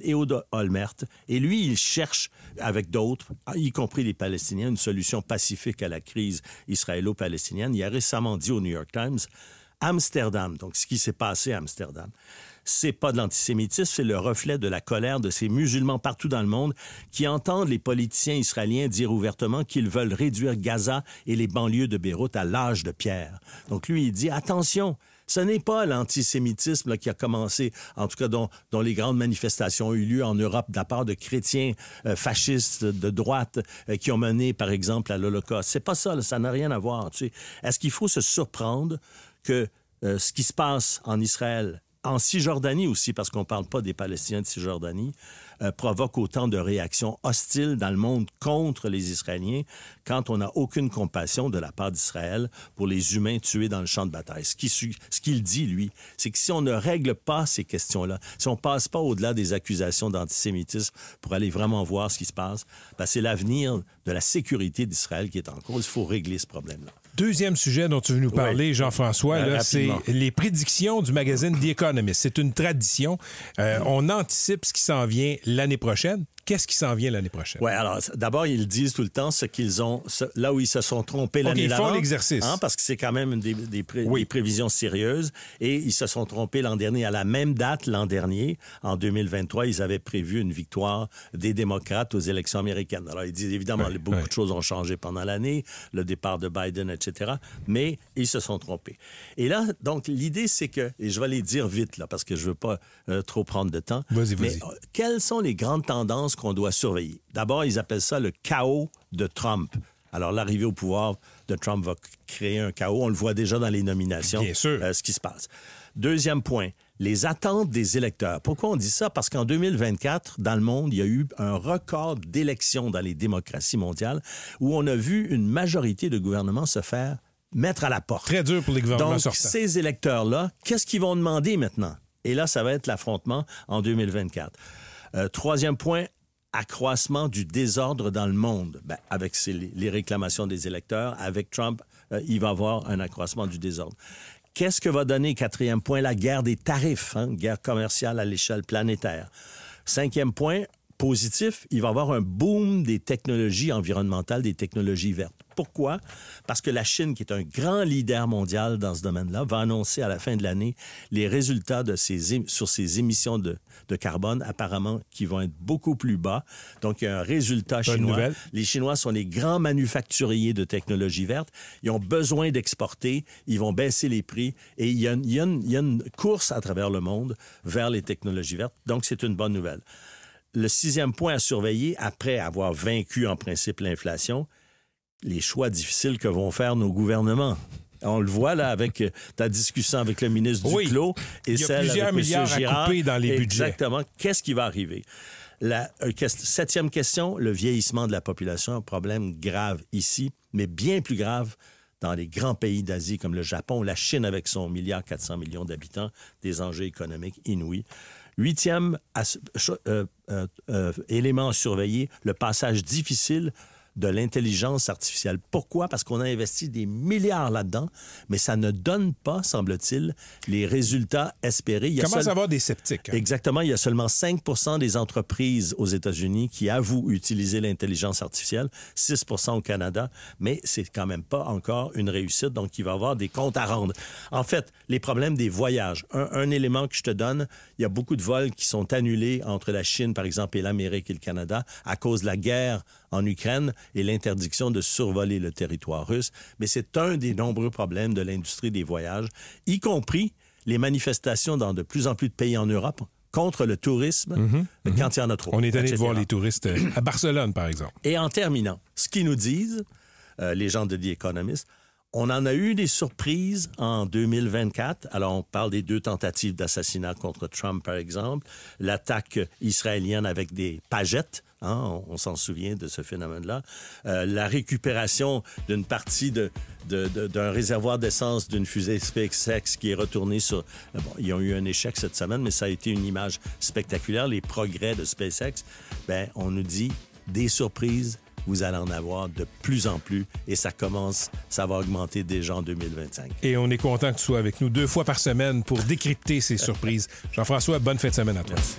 K: Ehud Olmert. Et lui, il cherche, avec d'autres, y compris les Palestiniens, une solution pacifique à la crise israélo-palestinienne. Il a récemment dit au New York Times, Amsterdam, donc ce qui s'est passé à Amsterdam, c'est pas de l'antisémitisme, c'est le reflet de la colère de ces musulmans partout dans le monde qui entendent les politiciens israéliens dire ouvertement qu'ils veulent réduire Gaza et les banlieues de Beyrouth à l'âge de pierre. Donc lui, il dit, attention, ce n'est pas l'antisémitisme là, qui a commencé, en tout cas dont les grandes manifestations ont eu lieu en Europe de la part de chrétiens fascistes de droite qui ont mené, par exemple, à l'Holocauste. C'est pas ça, là, ça n'a rien à voir. Tu sais. Est-ce qu'il faut se surprendre que ce qui se passe en Israël, en Cisjordanie aussi, parce qu'on ne parle pas des Palestiniens de Cisjordanie, provoque autant de réactions hostiles dans le monde contre les Israéliens quand on n'a aucune compassion de la part d'Israël pour les humains tués dans le champ de bataille. Ce qu'il dit, lui, c'est que si on ne règle pas ces questions-là, si on ne passe pas au-delà des accusations d'antisémitisme pour aller vraiment voir ce qui se passe, ben c'est l'avenir de la sécurité d'Israël qui est en cause. Il faut régler ce problème-là.
F: Deuxième sujet dont tu veux nous parler, Jean-François, là, c'est les prédictions du magazine The Economist. C'est une tradition. On anticipe ce qui s'en vient l'année prochaine. Qu'est-ce qui s'en vient l'année prochaine?
K: Oui, alors, d'abord, ils disent tout le temps ce qu'ils ont, là où ils se sont trompés l'année d'avant.
F: Ils font l'exercice.
K: Parce que c'est quand même des prévisions sérieuses. Et ils se sont trompés l'an dernier. À la même date, l'an dernier, en 2023, ils avaient prévu une victoire des démocrates aux élections américaines. Alors, ils disent, évidemment, beaucoup de choses ont changé pendant l'année, le départ de Biden, etc. Mais ils se sont trompés. Et là, donc, l'idée, c'est que, et je vais les dire vite, là, parce que je ne veux pas trop prendre de temps.
F: Vas-y.
K: Mais quelles sont les grandes tendances qu'on doit surveiller? D'abord, ils appellent ça le chaos de Trump. Alors, l'arrivée au pouvoir de Trump va créer un chaos. On le voit déjà dans les nominations,
F: bien sûr.
K: Ce qui se passe. Deuxième point, les attentes des électeurs. Pourquoi on dit ça? Parce qu'en 2024, dans le monde, il y a eu un record d'élections dans les démocraties mondiales où on a vu une majorité de gouvernements se faire mettre à la porte.
F: Très dur pour les gouvernements sortants.
K: Donc, ces électeurs-là, qu'est-ce qu'ils vont demander maintenant? Et là, ça va être l'affrontement en 2024. Troisième point, accroissement du désordre dans le monde. Ben, avec les réclamations des électeurs, avec Trump, il va y avoir un accroissement du désordre. Qu'est-ce que va donner, quatrième point, la guerre des tarifs, guerre commerciale à l'échelle planétaire. Cinquième point, positif, il va y avoir un boom des technologies environnementales, des technologies vertes. Pourquoi? Parce que la Chine, qui est un grand leader mondial dans ce domaine-là, va annoncer à la fin de l'année les résultats sur ses émissions de carbone, apparemment, qui vont être beaucoup plus bas. Donc, il y a un résultat chinois. Les Chinois sont les grands manufacturiers de technologies vertes. Ils ont besoin d'exporter. Ils vont baisser les prix. Et il y a une course à travers le monde vers les technologies vertes. Donc, c'est une bonne nouvelle. Le sixième point à surveiller, après avoir vaincu en principe l'inflation, les choix difficiles que vont faire nos gouvernements. On le voit là avec ta discussion avec le ministre Duclos et celle avec M. Girard.
F: Il y a plusieurs milliards à couper dans les budgets.
K: Exactement. Qu'est-ce qui va arriver? Septième question, le vieillissement de la population, un problème grave ici, mais bien plus grave dans les grands pays d'Asie comme le Japon, la Chine avec son 1,4 milliard d'habitants, des enjeux économiques inouïs. Huitième élément à surveiller, le passage difficile de l'intelligence artificielle. Pourquoi? Parce qu'on a investi des milliards là-dedans, mais ça ne donne pas, semble-t-il, les résultats espérés. Il commence
F: à avoir des sceptiques.
K: Exactement. Il y a seulement 5% des entreprises aux États-Unis qui avouent utiliser l'intelligence artificielle, 6% au Canada, mais c'est quand même pas encore une réussite, donc il va y avoir des comptes à rendre. En fait, les problèmes des voyages. Un élément que je te donne, il y a beaucoup de vols qui sont annulés entre la Chine, par exemple, et l'Amérique et le Canada à cause de la guerre en Ukraine et l'interdiction de survoler le territoire russe. Mais c'est un des nombreux problèmes de l'industrie des voyages, y compris les manifestations dans de plus en plus de pays en Europe contre le tourisme quand il y en a trop.
F: On est allé voir les touristes à Barcelone, par exemple.
K: Et en terminant, ce qu'ils nous disent, les gens de The Economist, on en a eu des surprises en 2024. Alors, on parle des 2 tentatives d'assassinat contre Trump, par exemple, l'attaque israélienne avec des pagettes. On s'en souvient de ce phénomène-là. La récupération d'une partie d'un réservoir d'essence d'une fusée SpaceX qui est retournée sur... Bon, ils ont eu un échec cette semaine, mais ça a été une image spectaculaire. Les progrès de SpaceX, on nous dit des surprises. Vous allez en avoir de plus en plus et ça va augmenter déjà en 2025.
F: Et on est content que tu sois avec nous 2 fois par semaine pour décrypter ces surprises. Jean-François, bonne fin de semaine à toi.
K: Merci.